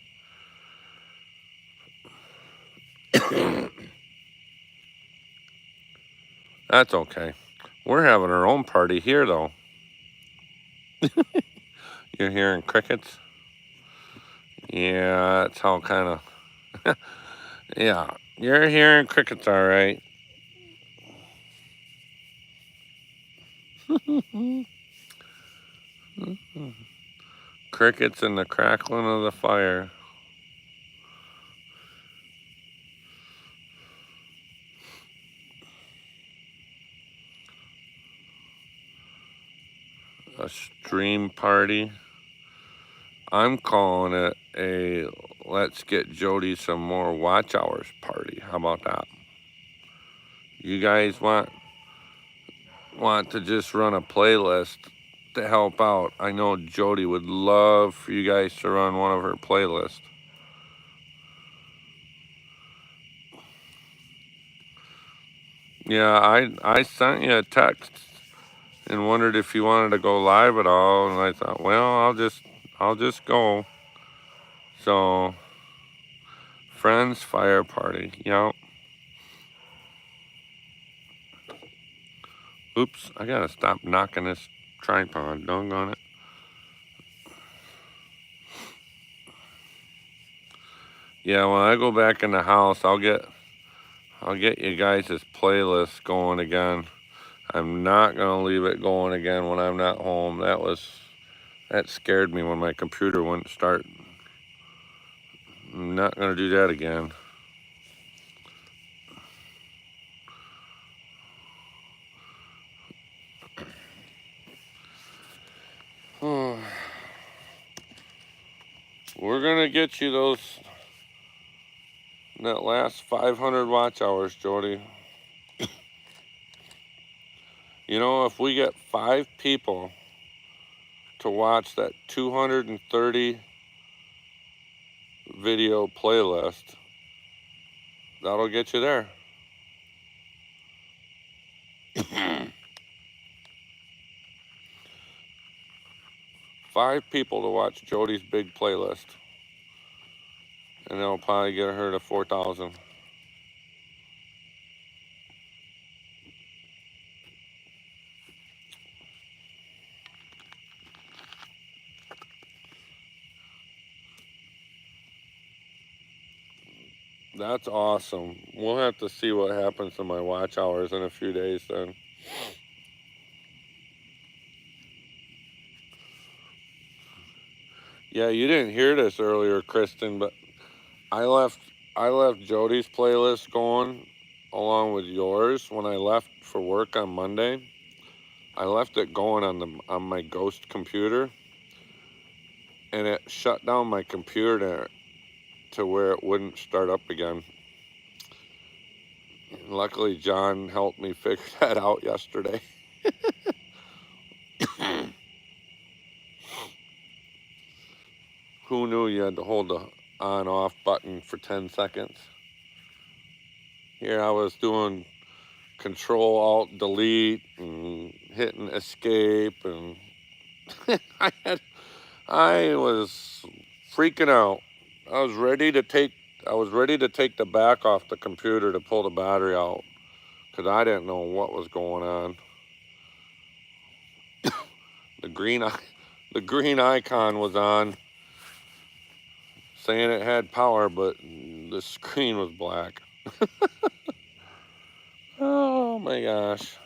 That's okay. We're having our own party here, though. You're hearing crickets? Yeah, that's how kind of... Yeah, you're hearing crickets, all right. Crickets and the crackling of the fire. A stream party. I'm calling it a let's get Jody some more watch hours party. How about that? You guys want to just run a playlist to help out? I know Jody would love for you guys to run one of her playlists. Yeah, I sent you a text and wondered if you wanted to go live at all, and I thought, well, I'll just go. So, friends fire party. Yep. Oops, I gotta stop knocking this tripod. Doggone it. Yeah, when I go back in the house, I'll get you guys' playlist going again. I'm not gonna leave it going again when I'm not home. That scared me when my computer wouldn't start. I'm not gonna do that again. We're gonna get you that last 500 watch hours, Jody. You know, if we get 5 people to watch that 230 video playlist, that'll get you there. 5 people to watch Jody's big playlist, and that'll probably get her to 4,000. That's awesome. We'll have to see what happens to my watch hours in a few days then. Yeah, you didn't hear this earlier, Kristen, but I left Jody's playlist going along with yours when I left for work on Monday. I left it going on my ghost computer, and it shut down my computer to where it wouldn't start up again. Luckily, John helped me figure that out yesterday. Who knew you had to hold the on-off button for 10 seconds? Here I was doing Control-Alt-Delete and hitting escape, and I was freaking out. I was ready to take the back off the computer to pull the battery out because I didn't know what was going on. The green icon was on, saying it had power, but the screen was black. Oh my gosh.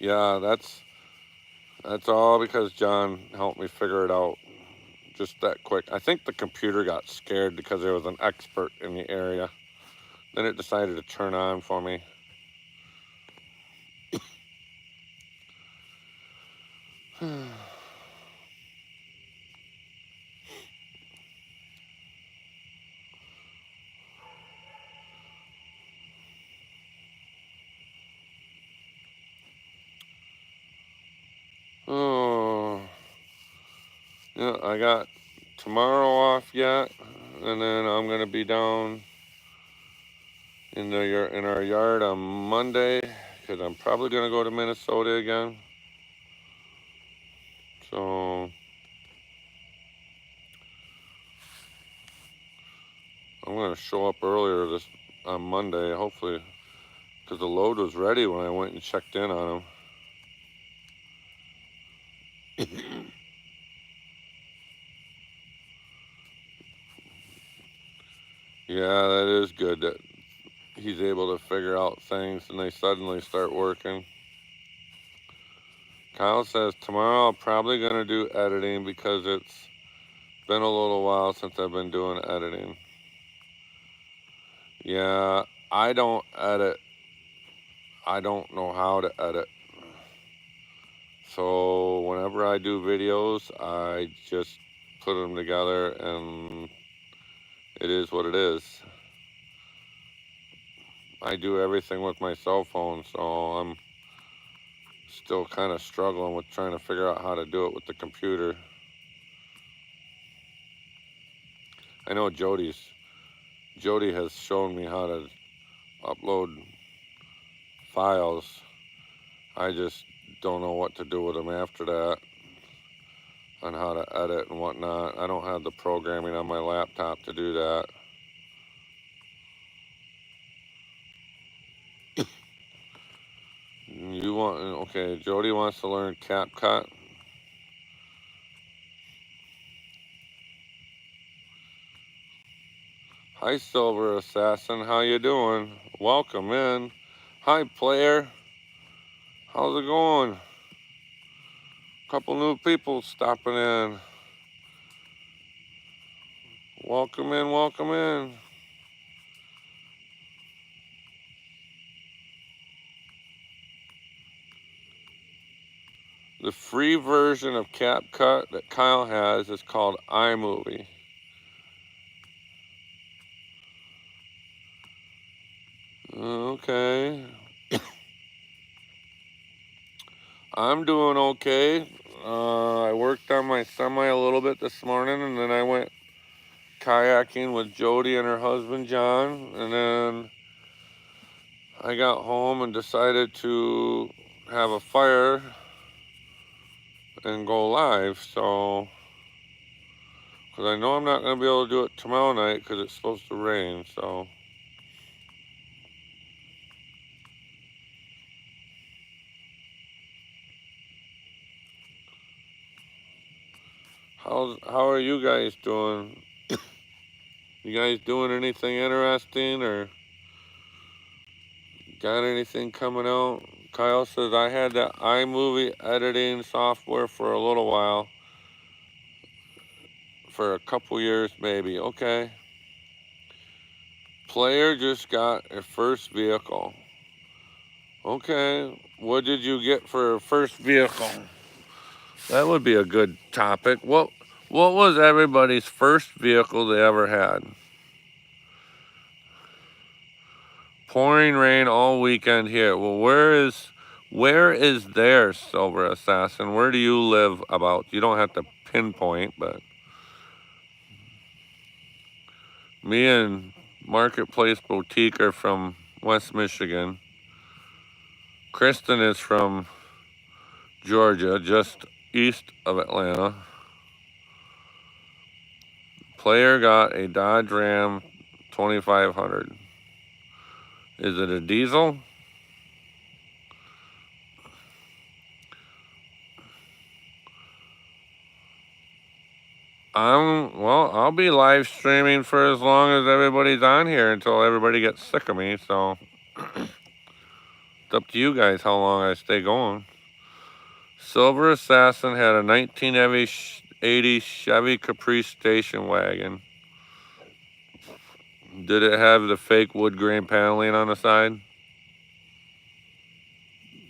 Yeah, that's all because John helped me figure it out. just that quick. I think the computer got scared because there was an expert in the area. Then it decided to turn on for me. Oh, yeah, I got tomorrow off yet, and then I'm gonna be down in our yard on Monday because I'm probably gonna go to Minnesota again. So I'm gonna show up earlier this on Monday, hopefully, because the load was ready when I went and checked in on them. Yeah, that is good that he's able to figure out things and they suddenly start working. Kyle says tomorrow I'm probably gonna do editing because it's been a little while since I've been doing editing. Yeah, I don't edit. I don't know how to edit. So whenever I do videos, I just put them together and it is what it is. I do everything with my cell phone, so I'm still kind of struggling with trying to figure out how to do it with the computer. I know Jody has shown me how to upload files. I just don't know what to do with them after that, on how to edit and whatnot. I don't have the programming on my laptop to do that. Okay, Jody wants to learn CapCut. Hi, Silver Assassin, how you doing? Welcome in. Hi, player. How's it going? Couple new people stopping in. Welcome in, welcome in. The free version of CapCut that Kyle has is called iMovie. Okay. I'm doing okay. I worked on my semi a little bit this morning, and then I went kayaking with Jody and her husband John, and then I got home and decided to have a fire and go live. So, because I know I'm not going to be able to do it tomorrow night because it's supposed to rain. So, how are you guys doing? You guys doing anything interesting or got anything coming out? Kyle says, I had that iMovie editing software for a little while. For a couple years, maybe. Okay. Player just got a first vehicle. Okay. What did you get for a first vehicle? That would be a good topic. What was everybody's first vehicle they ever had? Pouring rain all weekend here. Well, where is there, Silver Assassin? Where do you live about? You don't have to pinpoint, but me and Marketplace Boutique are from West Michigan. Kristen is from Georgia, just east of Atlanta. Player got a Dodge Ram 2500. Is it a diesel? I'll be live streaming for as long as everybody's on here until everybody gets sick of me, so it's up to you guys how long I stay going. Silver Assassin had a 1980 '80 Chevy Caprice station wagon. Did it have the fake wood grain paneling on the side?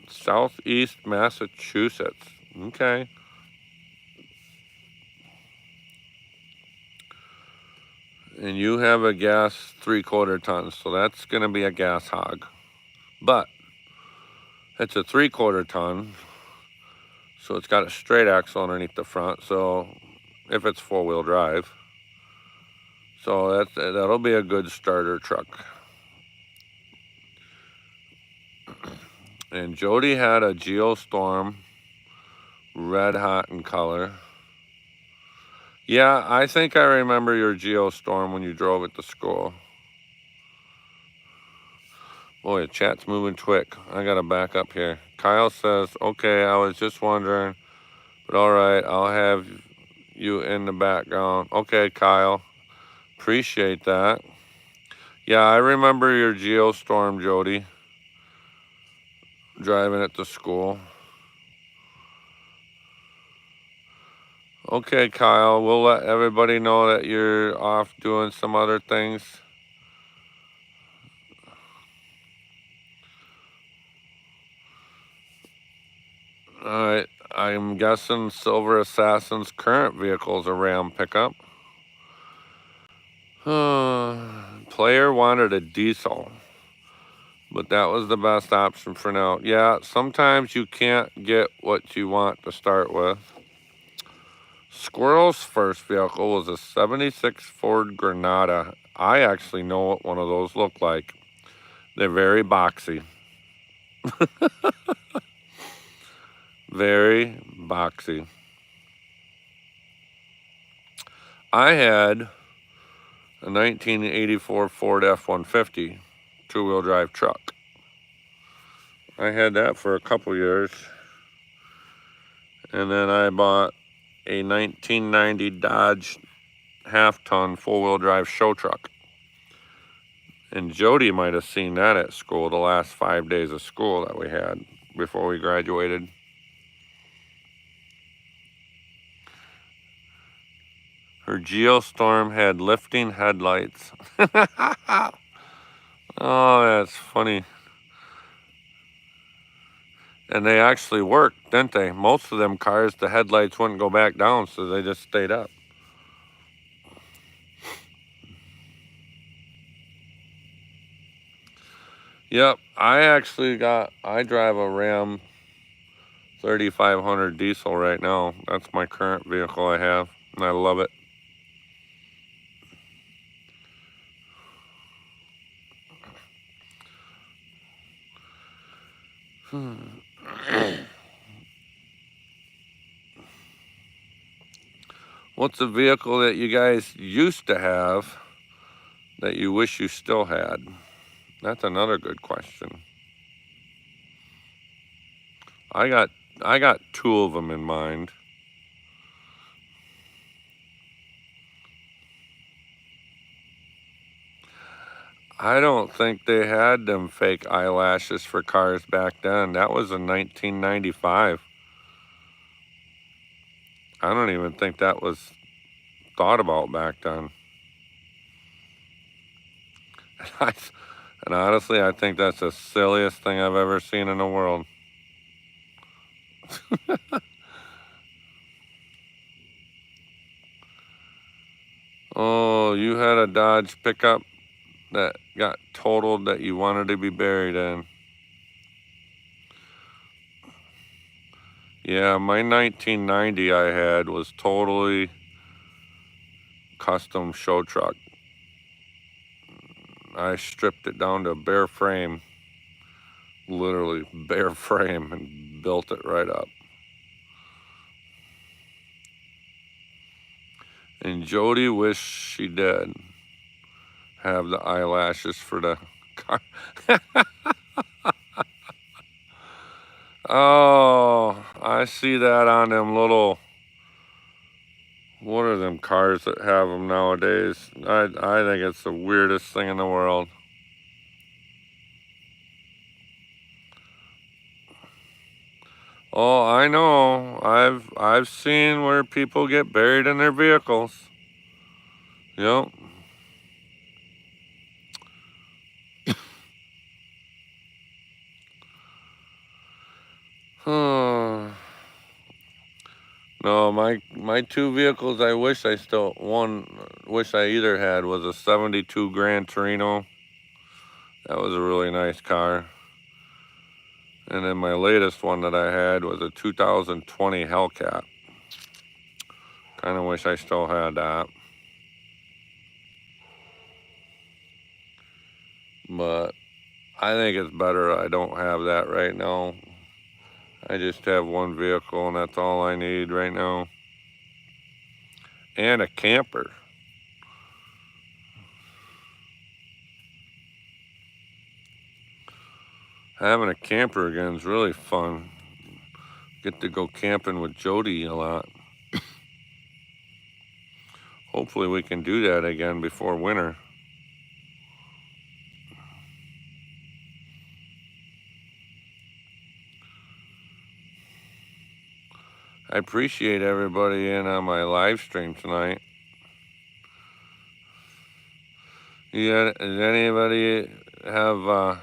Southeast Massachusetts. Okay. And you have a gas 3/4 ton, so that's going to be a gas hog. But it's a 3/4 ton, so it's got a straight axle underneath the front, so if it's 4-wheel drive. So that'll be a good starter truck. And Jody had a Geostorm, red hot in color. Yeah, I think I remember your Geostorm when you drove it to school. Boy, the chat's moving quick. I gotta back up here. Kyle says, okay, I was just wondering, but all right, I'll have you in the background. Okay, Kyle, appreciate that. Yeah, I remember your Geostorm, Jody, driving it to school. Okay, Kyle, we'll let everybody know that you're off doing some other things. All right, I'm guessing Silver Assassin's current vehicle is a Ram pickup. Player wanted a diesel, but that was the best option for now. Yeah, sometimes you can't get what you want to start with. Squirrel's first vehicle was a '76 Ford Granada. I actually know what one of those look like. They're very boxy. Very boxy. I had a 1984 Ford F-150 two-wheel drive truck. I had that for a couple years. And then I bought a 1990 Dodge half-ton four-wheel drive show truck. And Jody might have seen that at school the last 5 days of school that we had before we graduated. Her Geostorm had lifting headlights. Oh, that's funny. And they actually worked, didn't they? Most of them cars, the headlights wouldn't go back down, so they just stayed up. Yep, I drive a Ram 3500 diesel right now. That's my current vehicle I have, and I love it. What's a vehicle that you guys used to have that you wish you still had? That's another good question. I got two of them in mind. I don't think they had them fake eyelashes for cars back then. That was in 1995. I don't even think that was thought about back then. And honestly, I think that's the silliest thing I've ever seen in the world. Oh, you had a Dodge pickup that got totaled that you wanted to be buried in. Yeah, my 1990 I had was totally custom show truck. I stripped it down to a bare frame, literally bare frame, and built it right up. And Jody wished she did have the eyelashes for the car. Oh, I see that on them little, what are them cars that have them nowadays? I think it's the weirdest thing in the world. Oh, I know. I've seen where people get buried in their vehicles. Yep. No, my two vehicles I wish I still wish I either had was a 72 Gran Torino. That was a really nice car. And then my latest one that I had was a 2020 Hellcat. Kind of wish I still had that. But I think it's better I don't have that right now. I just have one vehicle and that's all I need right now. And a camper. Having a camper again is really fun. Get to go camping with Jody a lot. Hopefully we can do that again before winter. I appreciate everybody in on my live stream tonight. Does anybody have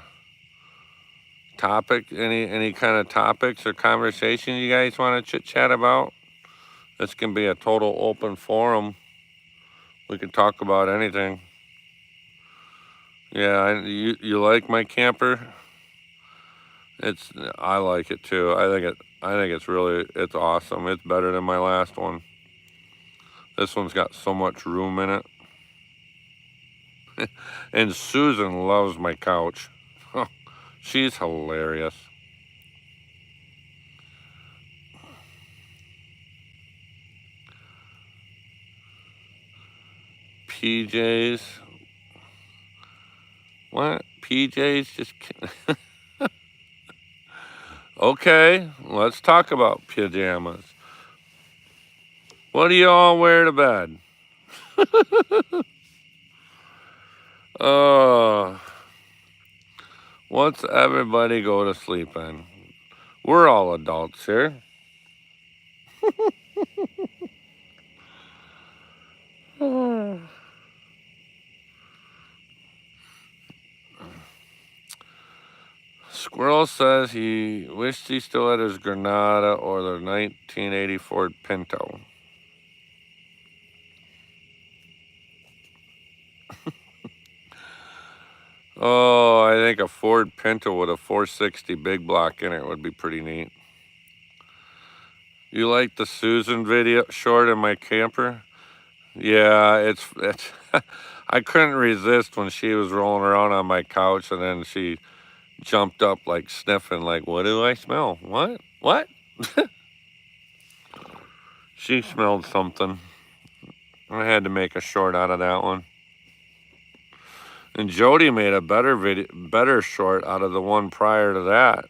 any kind of topics or conversation you guys want to chit chat about? This can be a total open forum. We can talk about anything. Yeah, you like my camper? I like it too. I think it's awesome. It's better than my last one. This one's got so much room in it. And Susan loves my couch. She's hilarious. PJs. What? PJs just... Okay, let's talk about pajamas. What do you all wear to bed? What's everybody go to sleep in? We're all adults here. Squirrel says he wished he still had his Granada or the 1980 Ford Pinto. Oh, I think a Ford Pinto with a 460 big block in it would be pretty neat. You like the Susan video short in my camper? Yeah, it's I couldn't resist when she was rolling around on my couch and then she jumped up like sniffing like, what do I smell? What? She smelled something. I had to make a short out of that one. And Jody made a better short out of the one prior to that.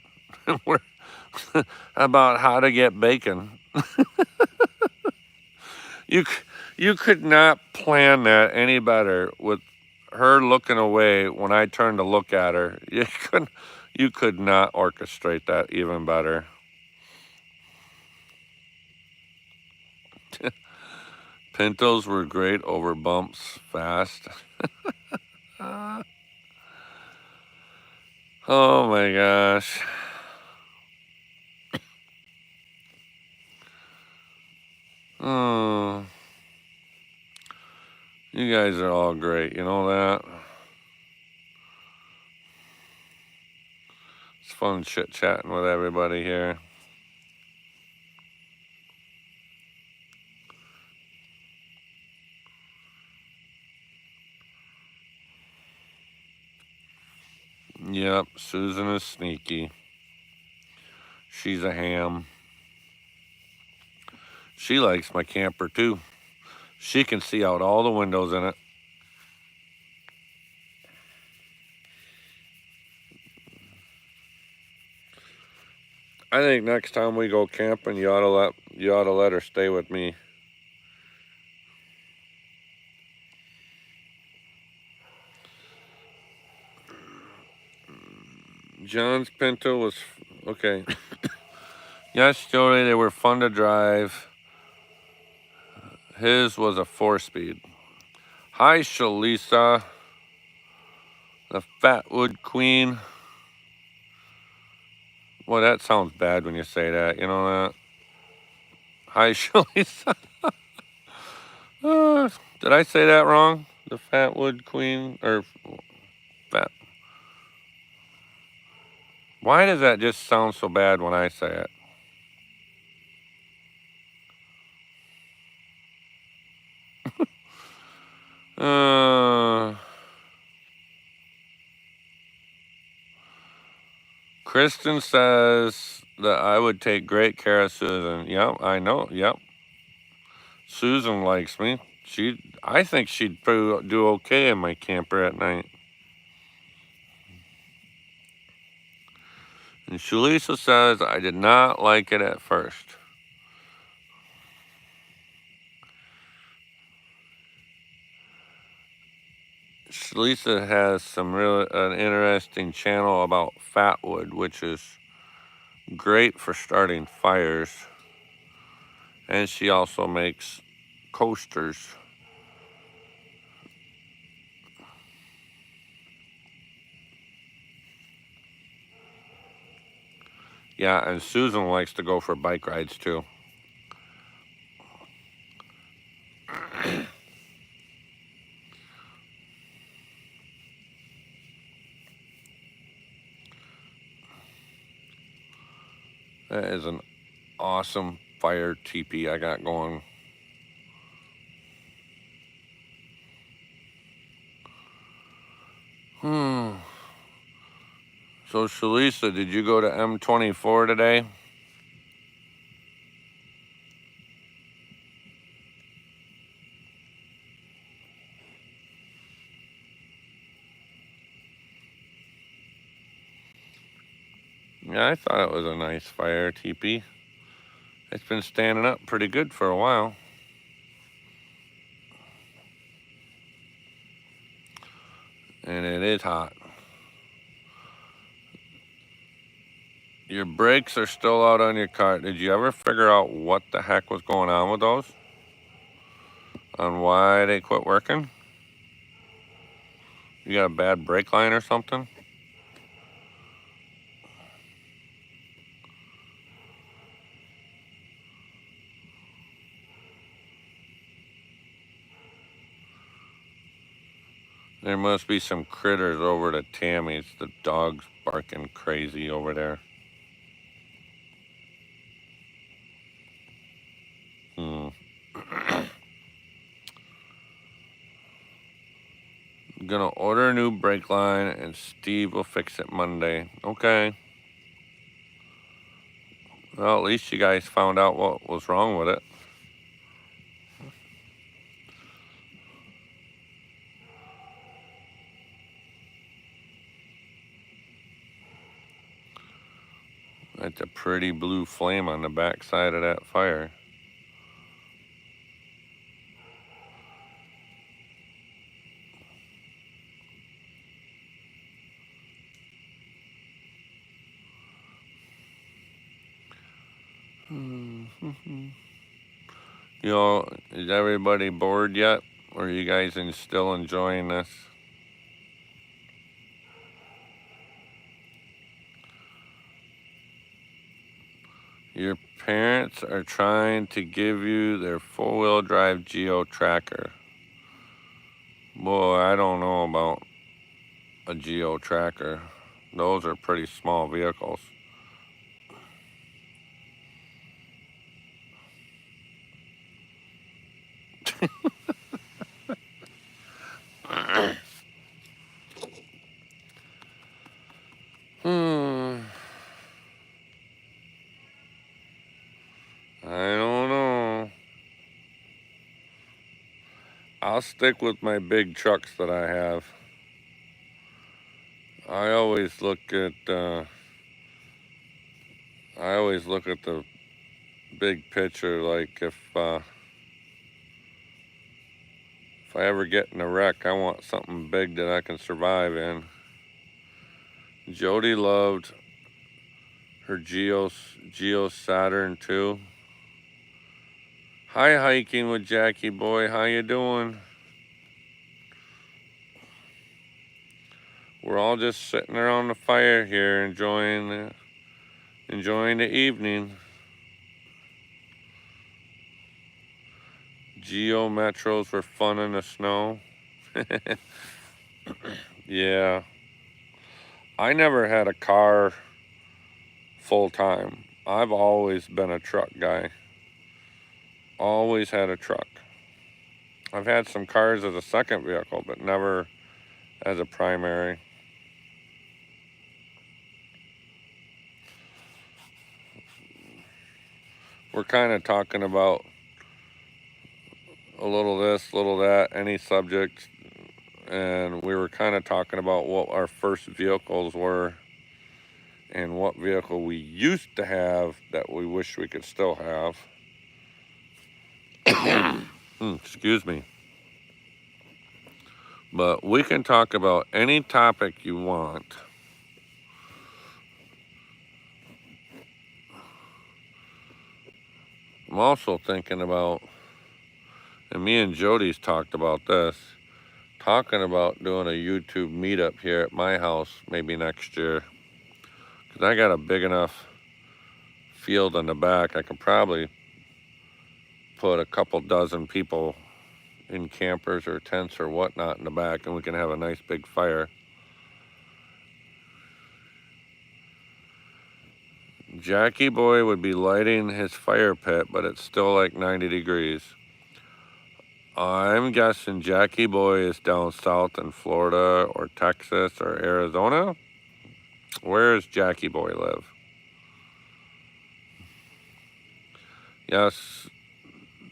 About how to get bacon. You could not plan that any better with her looking away when I turned to look at her. You could not orchestrate that even better. Pintos were great over bumps fast. Oh my gosh. Oh, you guys are all great, you know that? It's fun chit-chatting with everybody here. Yep, Susan is sneaky. She's a ham. She likes my camper too. She can see out all the windows in it. I think next time we go camping, you ought to let her stay with me. John's Pinto was okay. Yes, Jody, they were fun to drive. His was a 4-speed. Hi, Shalisa, the Fatwood Queen. Well, that sounds bad when you say that. You know that? Hi, Shalisa. Did I say that wrong? The Fatwood Queen or Fat? Why does that just sound so bad when I say it? Kristen says that I would take great care of Susan. Yep, I know. Yep. Susan likes me. I think she'd do okay in my camper at night. And Shalisa says I did not like it at first. Shalisa has an interesting channel about fatwood, which is great for starting fires. And she also makes coasters. Yeah, and Susan likes to go for bike rides too. That is an awesome fire teepee I got going. So Shalisa, did you go to M24 today? Yeah, I thought it was a nice fire teepee. It's been standing up pretty good for a while. And it is hot. Your brakes are still out on your car. Did you ever figure out what the heck was going on with those? On why they quit working? You got a bad brake line or something? There must be some critters over to Tammy's. The dog's barking crazy over there. I'm gonna order a new brake line and Steve will fix it Monday. Okay. Well, at least you guys found out what was wrong with it. That's a pretty blue flame on the back side of that fire. You know, is everybody bored yet? Or are you guys still enjoying this? Your parents are trying to give you their four-wheel drive Geo Tracker. Boy, I don't know about a Geo Tracker. Those are pretty small vehicles. I don't know. I'll stick with my big trucks that I have. I always look at the big picture. Like if I ever get in a wreck, I want something big that I can survive in. Jody loved her Geo Saturn 2. Hi, Hiking with Jackie Boy. How you doing? We're all just sitting around the fire here, enjoying the evening. Geo Metros were fun in the snow. Yeah. I never had a car full time. I've always been a truck guy. Always had a truck. I've had some cars as a second vehicle, but never as a primary. We're kind of talking about a little this, little that, any subject. And we were kind of talking about what our first vehicles were and what vehicle we used to have that we wish we could still have. Excuse me. But we can talk about any topic you want. I'm also thinking about, and me and Jody's talked about this, talking about doing a YouTube meetup here at my house maybe next year. Because I got a big enough field in the back. I could probably put a couple dozen people in campers or tents or whatnot in the back, and we can have a nice big fire. Jackie Boy would be lighting his fire pit, but it's still like 90 degrees. I'm guessing Jackie Boy is down south in Florida or Texas or Arizona. Where does Jackie Boy live? Yes,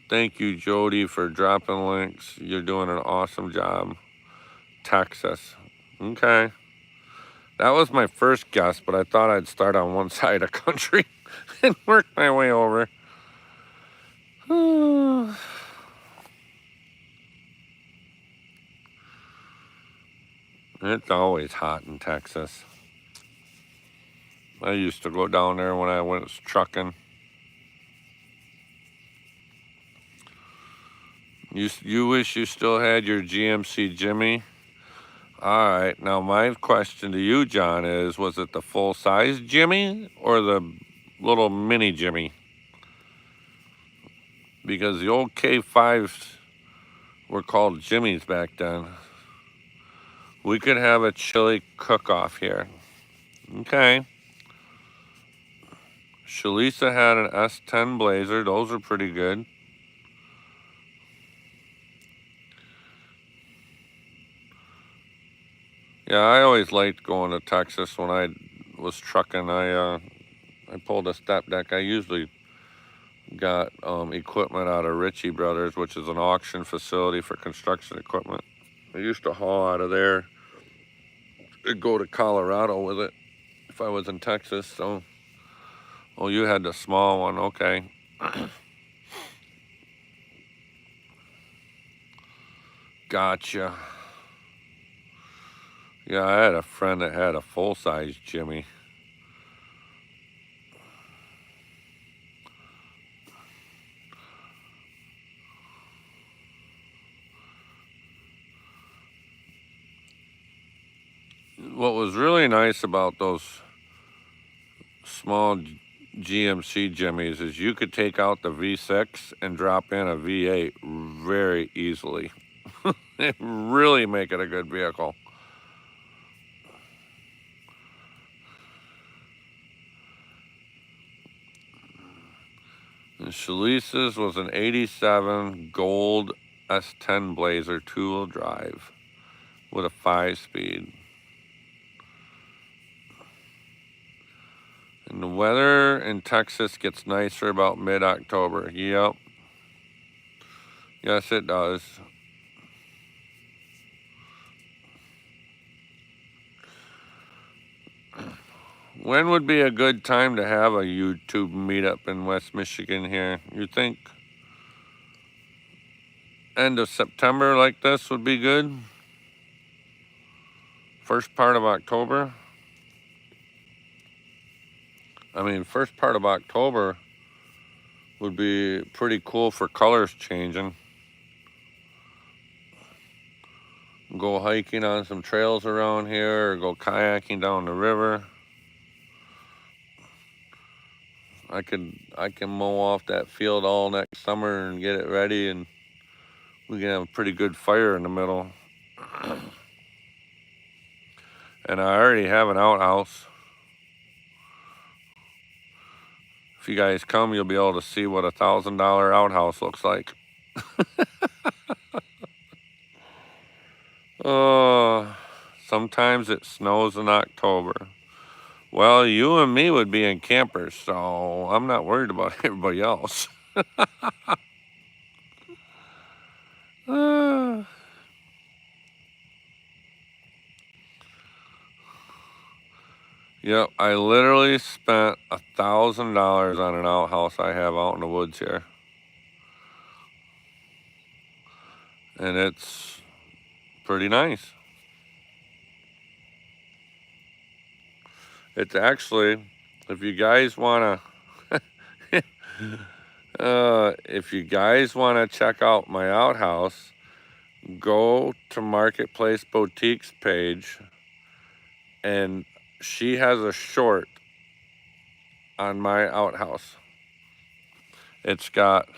thank you, Jody, for dropping links. You're doing an awesome job. Texas. Okay. That was my first guess, but I thought I'd start on one side of the country and work my way over. It's always hot in Texas. I used to go down there when I went trucking. You wish you still had your GMC Jimmy? All right, now my question to you, John, is was it the full-size Jimmy or the little mini Jimmy? Because the old K5s were called Jimmys back then. We could have a chili cook-off here. Okay. Shalisa had an S10 Blazer. Those are pretty good. Yeah, I always liked going to Texas when I was trucking. I pulled a step deck. I usually got equipment out of Ritchie Brothers, which is an auction facility for construction equipment. I used to haul out of there. I'd go to Colorado with it if I was in Texas. So, oh, you had the small one. Okay. Gotcha. Yeah, I had a friend that had a full-size Jimmy. What was really nice about those small GMC Jimmys is you could take out the V6 and drop in a V8 very easily. It really make it a good vehicle. And Shalisa's was an 87 gold S10 Blazer 2-wheel drive with a 5-speed. And the weather in Texas gets nicer about mid-October. Yep. Yes, it does. When would be a good time to have a YouTube meetup in West Michigan here? You think end of September like this would be good? First part of October? I mean, first part of October would be pretty cool for colors changing. Go hiking on some trails around here, or go kayaking down the river. I can mow off that field all next summer and get it ready, and we can have a pretty good fire in the middle. And I already have an outhouse. If you guys come, you'll be able to see what a $1,000 outhouse looks like. Sometimes it snows in October. Well, you and me would be in campers, so I'm not worried about everybody else. Yep, I literally spent $1,000 on an outhouse I have out in the woods here. And it's pretty nice. It's actually, if you guys want to check out my outhouse, go to Marketplace Boutiques page, and she has a short on my outhouse. It's got,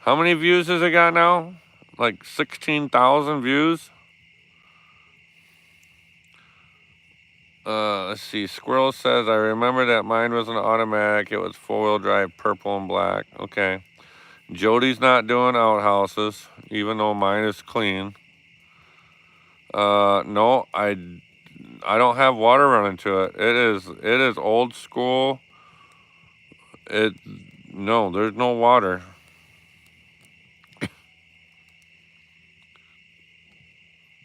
how many views has it got now? Like 16,000 views. Let's see. Squirrel says, I remember that mine was an automatic. It was 4-wheel drive, purple and black. Okay. Jody's not doing outhouses, even though mine is clean. No, I don't have water running to it. It is old school. No, there's no water.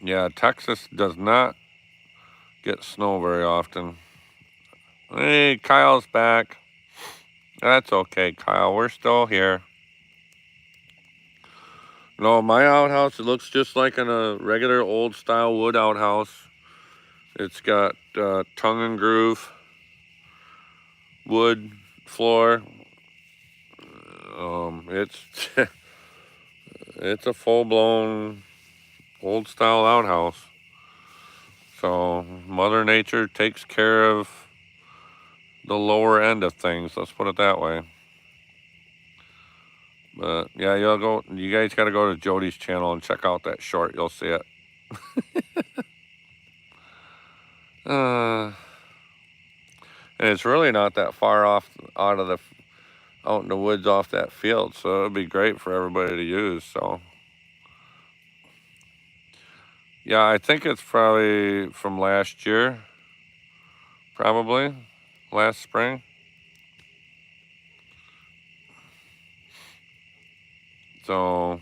Yeah, Texas does not get snow very often. Hey, Kyle's back. That's okay, Kyle. We're still here. No, my outhouse, it looks just like in a regular old style wood outhouse. It's got tongue and groove, wood floor. It's it's a full-blown old style outhouse. So Mother Nature takes care of the lower end of things, let's put it that way. But yeah, you guys got to go to Jody's channel and check out that short. You'll see it. And it's really not that far off out in the woods off that field, so it'd be great for everybody to use. So yeah, I think it's probably from last year, probably last spring. So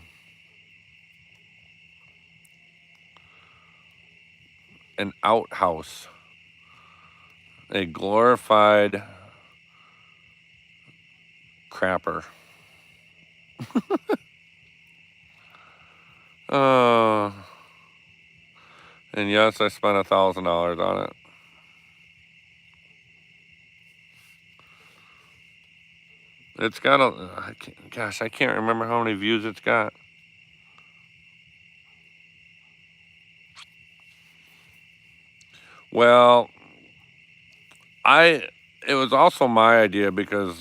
an outhouse, a glorified crapper. And yes, I spent $1,000 on it. It's got I can't remember how many views it's got. Well, it was also my idea because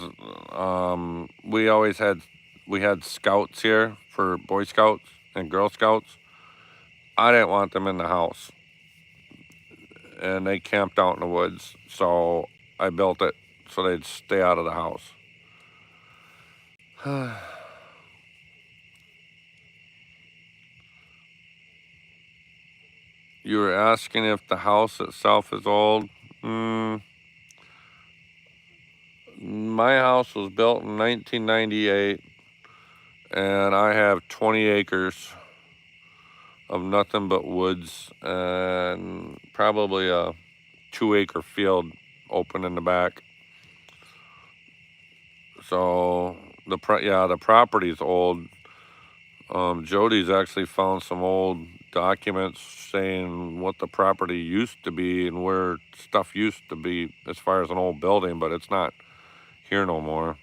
we had scouts here for Boy Scouts and Girl Scouts. I didn't want them in the house, and they camped out in the woods, so I built it so they'd stay out of the house. You were asking if the house itself is old. My house was built in 1998, and I have 20 acres of nothing but woods and probably a 2-acre field open in the back. So the property's old. Jody's actually found some old documents saying what the property used to be and where stuff used to be as far as an old building, but it's not here no more.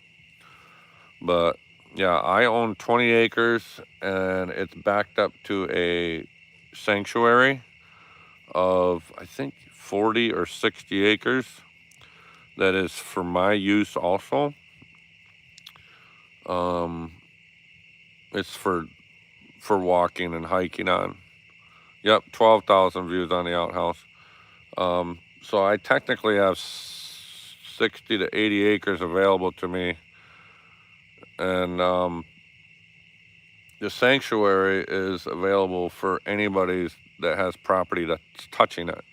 But yeah, I own 20 acres and it's backed up to a sanctuary of, I think, 40 or 60 acres that is for my use also. It's for walking and hiking on. Yep, 12,000 views on the outhouse. So I technically have 60 to 80 acres available to me. And the sanctuary is available for anybody that has property that's touching it.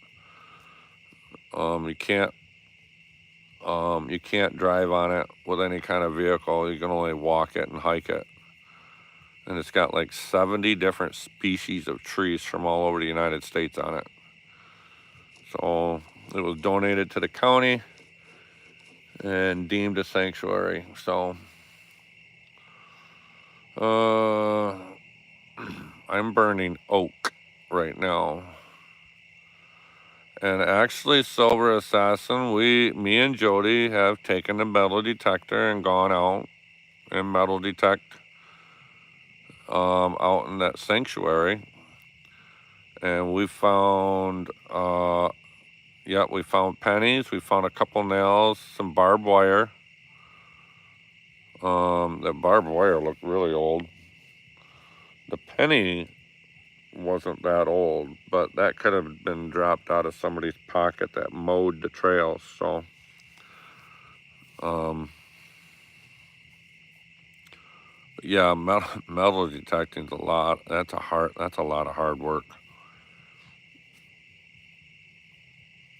You can't drive on it with any kind of vehicle. You can only walk it and hike it. And it's got like 70 different species of trees from all over the United States on it. So it was donated to the county and deemed a sanctuary. So I'm burning oak right now. And actually, Silver Assassin, me and Jody have taken the metal detector and gone out and metal detect out in that sanctuary. And we found, we found pennies. We found a couple nails, some barbed wire. That barbed wire looked really old. The penny wasn't that old, but that could have been dropped out of somebody's pocket that mowed the trails. So, yeah, metal detecting's a lot. That's a lot of hard work.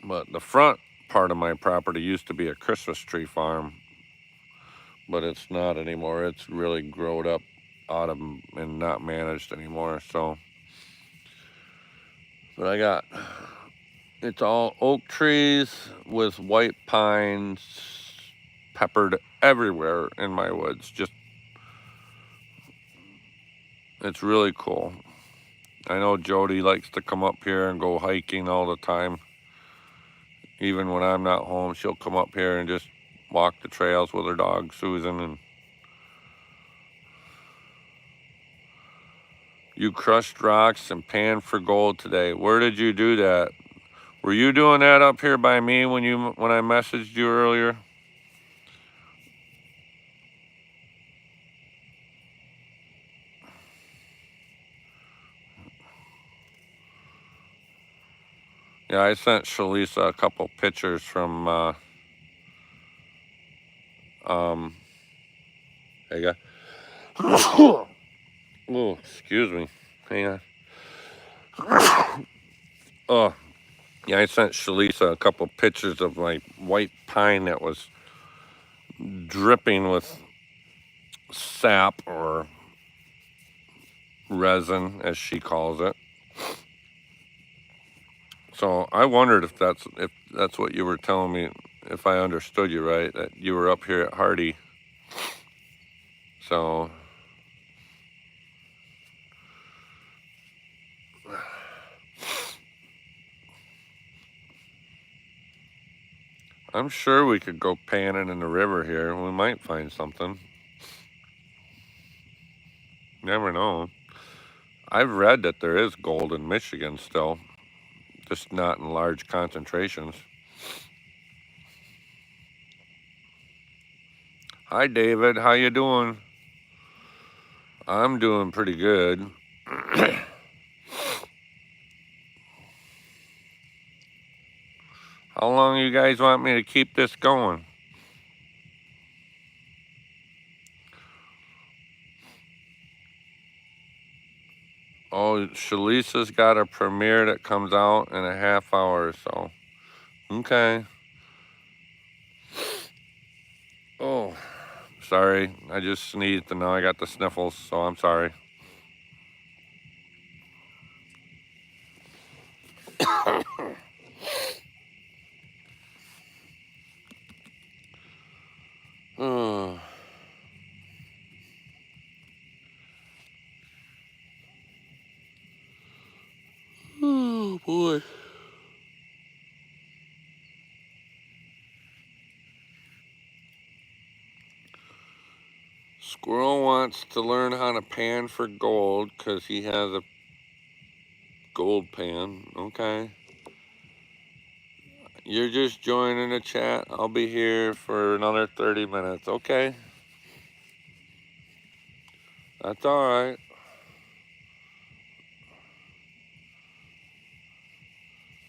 But the front part of my property used to be a Christmas tree farm, but it's not anymore. It's really grown up out of and not managed anymore. So, but it's all oak trees with white pines peppered everywhere in my woods. It's really cool. I know Jody likes to come up here and go hiking all the time. Even when I'm not home, she'll come up here and just walk the trails with her dog, Susan. And you crushed rocks and panned for gold today. Where did you do that? Were you doing that up here by me when I messaged you earlier? Yeah, I sent Shalisa a couple pictures from, there you go. Oh, excuse me. Hang on. Oh, yeah, I sent Shalisa a couple pictures of my white pine that was dripping with sap or resin, as she calls it. So I wondered if that's what you were telling me, if I understood you right, that you were up here at Hardy. So I'm sure we could go panning in the river here. We might find something. Never know. I've read that there is gold in Michigan still, just not in large concentrations. Hi, David. How you doing? I'm doing pretty good. How long you guys want me to keep this going? Oh, Shalisa's got a premiere that comes out in a half hour or so. Okay. Oh, sorry. I just sneezed and now I got the sniffles, so I'm sorry. Boy. Squirrel wants to learn how to pan for gold because he has a gold pan. Okay. You're just joining the chat. I'll be here for another 30 minutes. Okay. That's all right.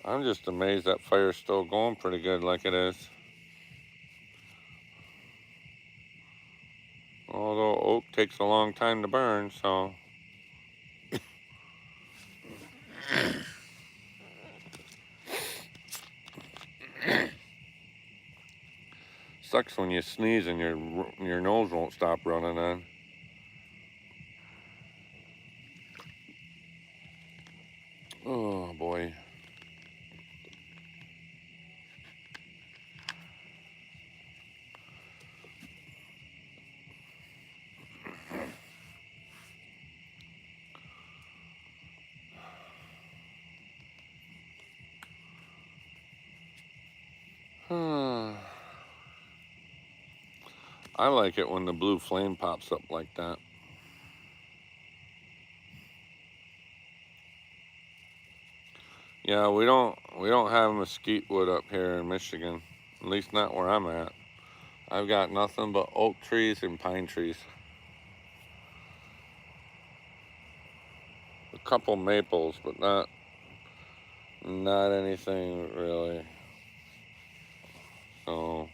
I'm just amazed that fire's still going pretty good like it is. Although oak takes a long time to burn, so. Sucks when you sneeze and your nose won't stop running then. Oh boy. I like it when the blue flame pops up like that. Yeah, we don't have mesquite wood up here in Michigan. At least not where I'm at. I've got nothing but oak trees and pine trees. A couple maples, but not anything really. So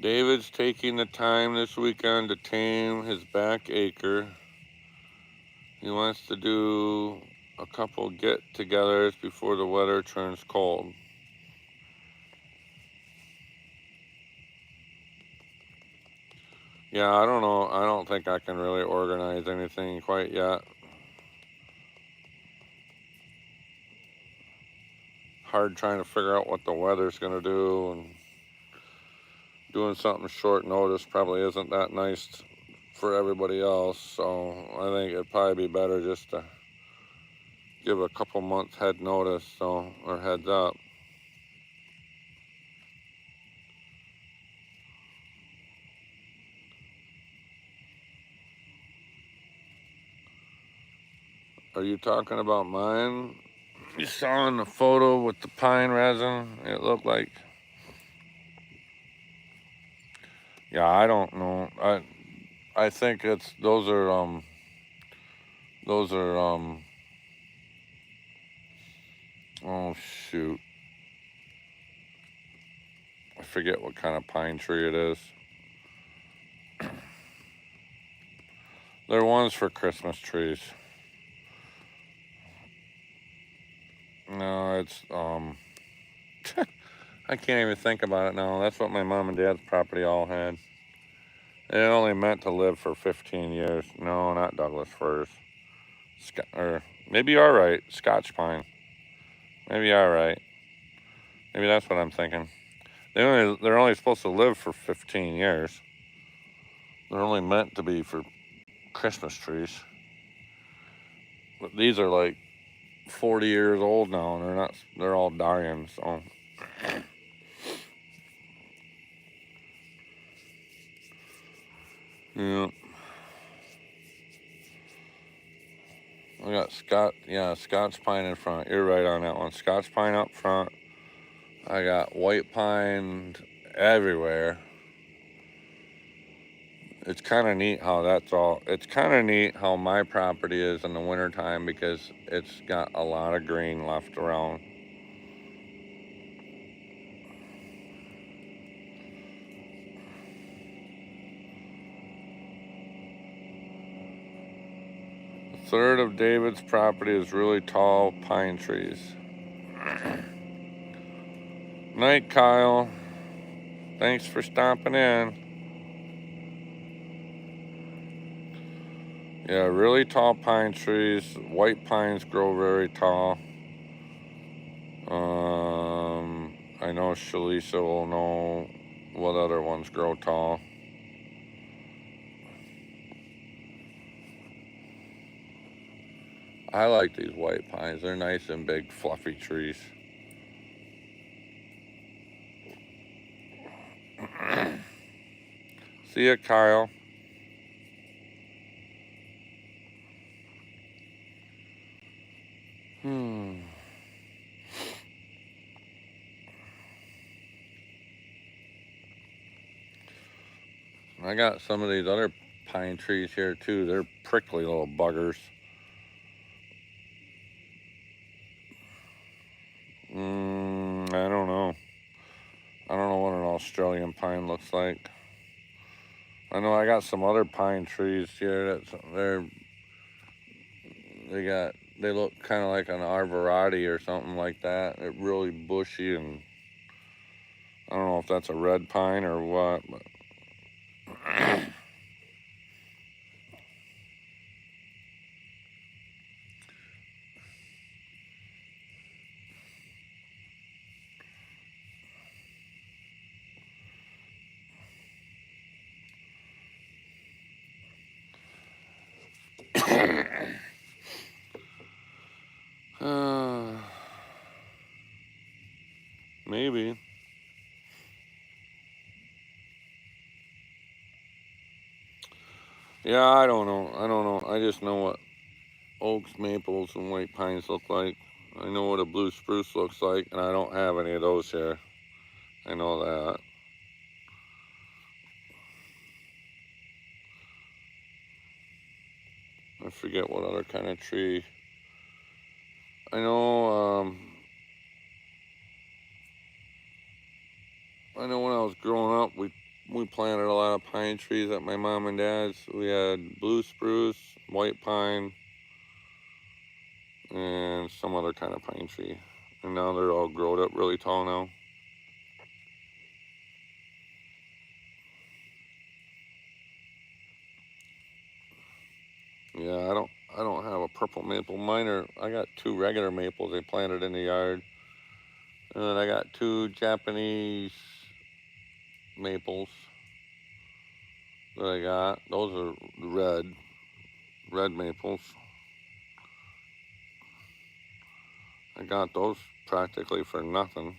David's taking the time this weekend to tame his back acre. He wants to do a couple get-togethers before the weather turns cold. Yeah, I don't know. I don't think I can really organize anything quite yet. Hard trying to figure out what the weather's going to do, and doing something short notice probably isn't that nice for everybody else. So I think it'd probably be better just to give a couple months head notice, or heads up. Are you talking about mine? You saw in the photo with the pine resin, it looked like. Yeah, I don't know. I think those are oh shoot. I forget what kind of pine tree it is. They're ones for Christmas trees. No, it's I can't even think about it now. That's what my mom and dad's property all had. It only meant to live for 15 years. No, not Douglas firs. Or maybe you're right. Scotch pine. Maybe you're right. Maybe that's what I'm thinking. They're only supposed to live for 15 years. They're only meant to be for Christmas trees. But these are like 40 years old now, and they're all dying, so. Yeah. We got Scotch pine in front. You're right on that one. Scotch pine up front. I got white pine everywhere. It's kind of neat how it's kind of neat how my property is in the wintertime because it's got a lot of green left around. A third of David's property is really tall pine trees. Night, Kyle. Thanks for stopping in. Yeah, really tall pine trees. White pines grow very tall. I I know Shalisa will know what other ones grow tall. I like these white pines. They're nice and big, fluffy trees. See ya, Kyle. I got some of these other pine trees here too. They're prickly little buggers. I don't know. I don't know what an Australian pine looks like. I know I got some other pine trees here that they look kind of like an arborati or something like that. They're really bushy, and I don't know if that's a red pine or what, but maybe. Yeah, I don't know. I just know what oaks, maples, and white pines look like. I know what a blue spruce looks like, and I don't have any of those here. I know that. I forget what other kind of tree. I know when I was growing up, we planted a lot of pine trees at my mom and dad's. We had blue spruce, white pine, and some other kind of pine tree. And now they're all grown up really tall now. Yeah, I don't have a purple maple. I got 2 regular maples they planted in the yard. And then I got 2 Japanese maples that I got. Those are red maples. I got those practically for nothing.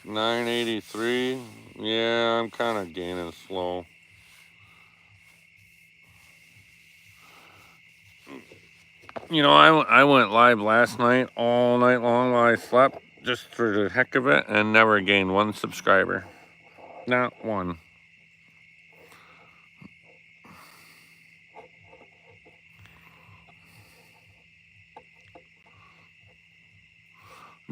$9.83. Yeah, I'm kind of gaining slow. You know, I went live last night all night long while I slept, just for the heck of it, and never gained 1 subscriber. Not one.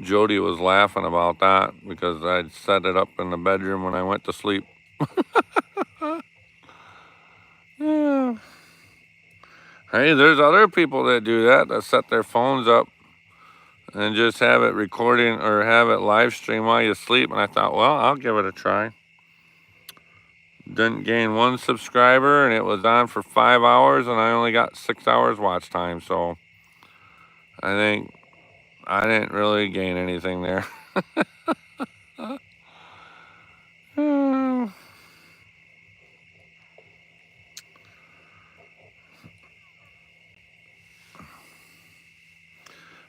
Jody was laughing about that because I'd set it up in the bedroom when I went to sleep. Yeah. Hey, there's other people that do that set their phones up and just have it recording or have it live stream while you sleep. And I thought, well, I'll give it a try. Didn't gain 1 subscriber, and it was on for 5 hours, and I only got 6 hours watch time. So I think I didn't really gain anything there.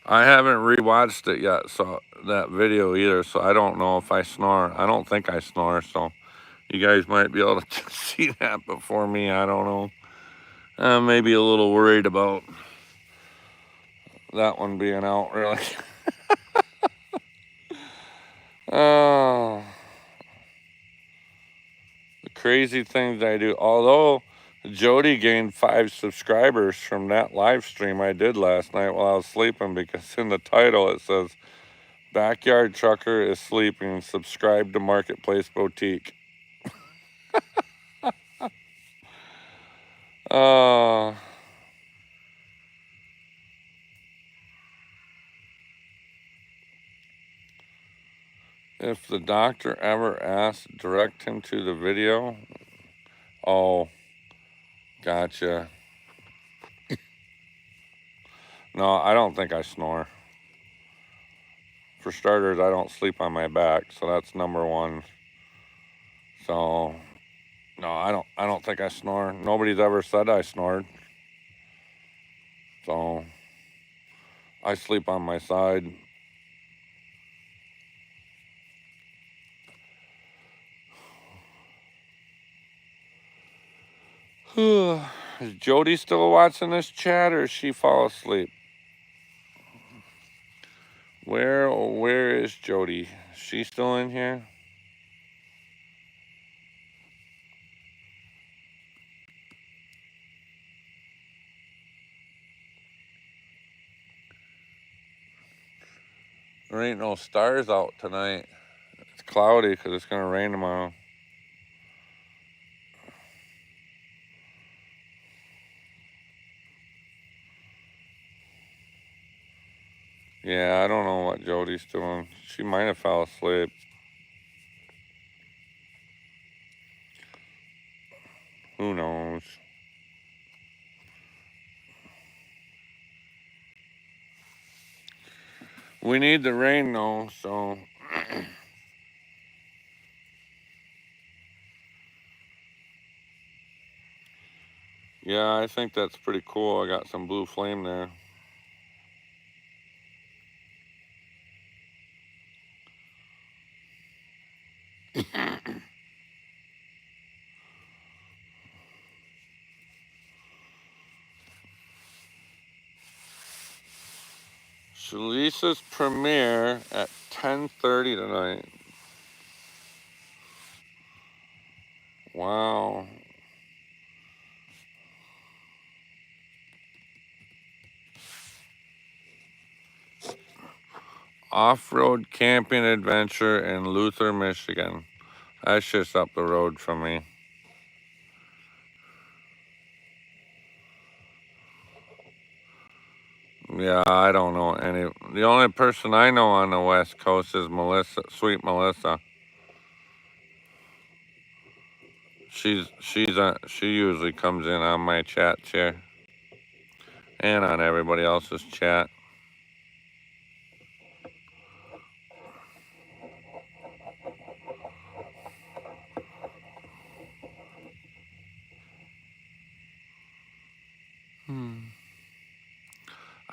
I haven't rewatched it yet, so that video either, so I don't know if I snore. I don't think I snore, so you guys might be able to see that before me. I don't know. I'm maybe a little worried about that one being out, really. Oh, the crazy things I do. Although Jody gained 5 subscribers from that live stream I did last night while I was sleeping, because in the title it says, "Backyard Trucker is sleeping. Subscribe to Marketplace Boutique." If the doctor ever asks, direct him to the video. Oh, gotcha. No, I don't think I snore. For starters, I don't sleep on my back, so that's number one. So, no, I don't think I snore. Nobody's ever said I snored. So, I sleep on my side. Is Jody still watching this chat, or is she fall asleep? Where is Jody? Is she still in here? There ain't no stars out tonight. It's cloudy because it's gonna rain tomorrow. Yeah, I don't know what Jody's doing. She might have fell asleep. Who knows? We need the rain though, so. Yeah, I think that's pretty cool. I got some blue flame there. Shalisa's premiere at 10:30 tonight. Wow. Off-road camping adventure in Luther, Michigan. That's just up the road from me. Yeah, I don't know any. The only person I know on the West Coast is Melissa, Sweet Melissa. She usually comes in on my chat chair and on everybody else's chat.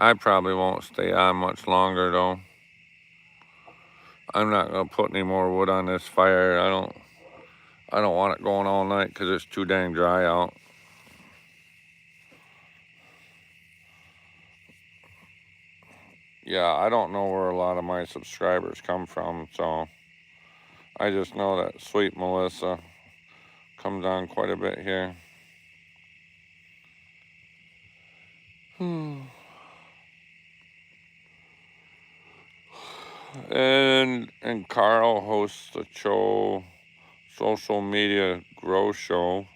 I probably won't stay on much longer though. I'm not gonna put any more wood on this fire. I don't want it going all night because it's too dang dry out. Yeah, I don't know where a lot of my subscribers come from, so I just know that Sweet Melissa comes on quite a bit here. And Carl hosts the show, Social Media Grow Show.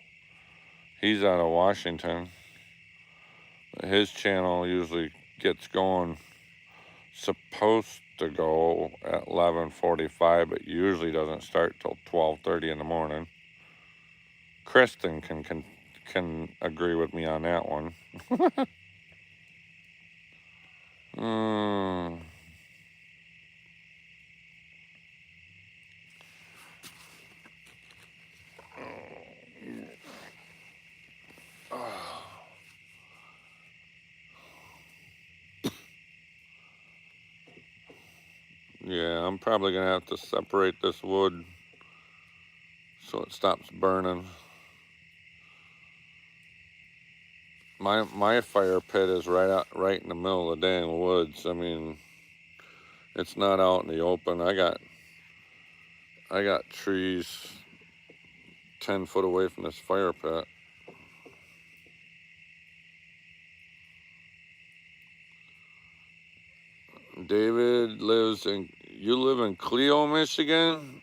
He's out of Washington. His channel usually gets going, supposed to go at 11:45, but usually doesn't start till 12:30 in the morning. Kristen can agree with me on that one. Yeah, I'm probably gonna have to separate this wood so it stops burning. My fire pit is right in the middle of the dang woods. I mean, it's not out in the open. I got trees 10 foot away from this fire pit. David you live in Clio, Michigan?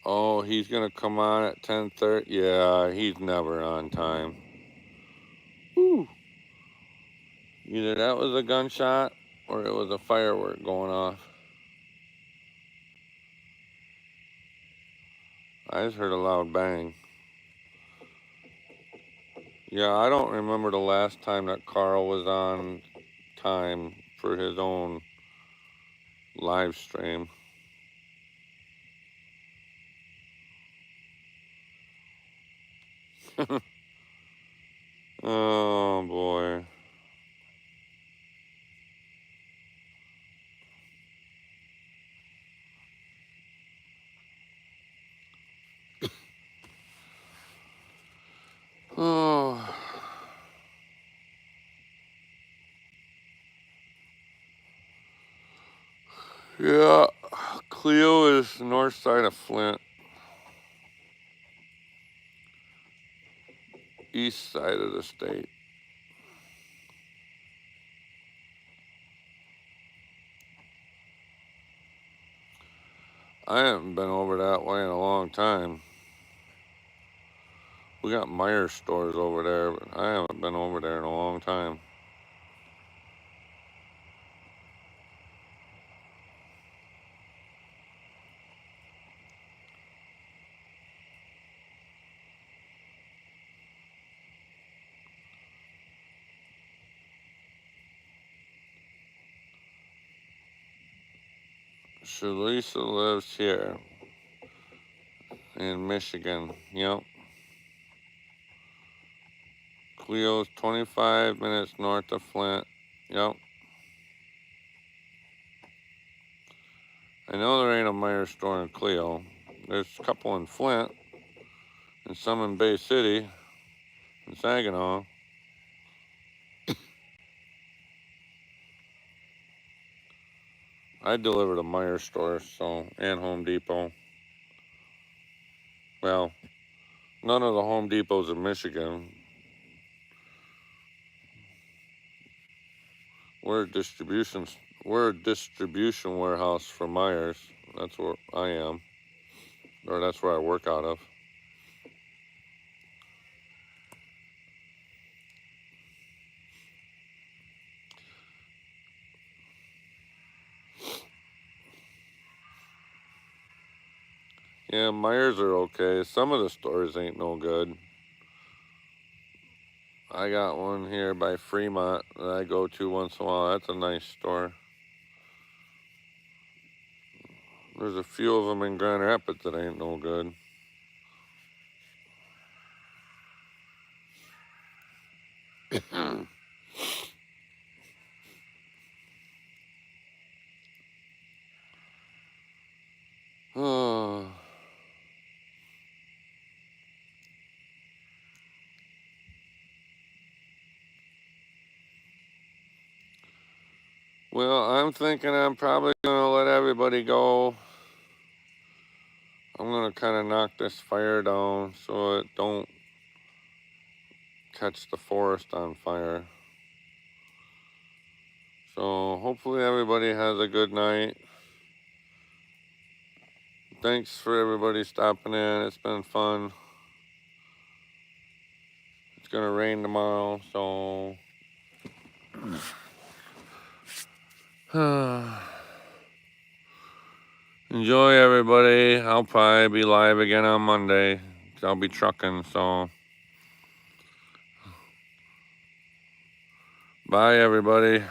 Oh, he's gonna come on at 10:30. Yeah, he's never on time. Woo. Either that was a gunshot or it was a firework going off. I just heard a loud bang. Yeah, I don't remember the last time that Carl was on time for his own live stream. Oh boy. Oh. Yeah, Cleo is north side of Flint. East side of the state. I haven't been over that way in a long time. We got Meijer stores over there, but I haven't been over there in a long time. Shalisa lives here in Michigan. Yep. Cleo's 25 minutes north of Flint. Yep. I know there ain't a Meijer store in Cleo. There's a couple in Flint and some in Bay City and Saginaw. I deliver to Meijer stores, so, and Home Depot. Well, none of the Home Depots in Michigan. We're a distribution warehouse for Meijers. That's where I am, or that's where I work out of. Yeah, Meijers are okay. Some of the stores ain't no good. I got one here by Fremont that I go to once in a while. That's a nice store. There's a few of them in Grand Rapids that ain't no good. Oh. Well, I'm thinking I'm probably gonna let everybody go. I'm gonna kind of knock this fire down so it don't catch the forest on fire. So hopefully everybody has a good night. Thanks for everybody stopping in. It's been fun. It's gonna rain tomorrow, so enjoy everybody. I'll probably be live again on Monday. I'll be trucking, so bye everybody.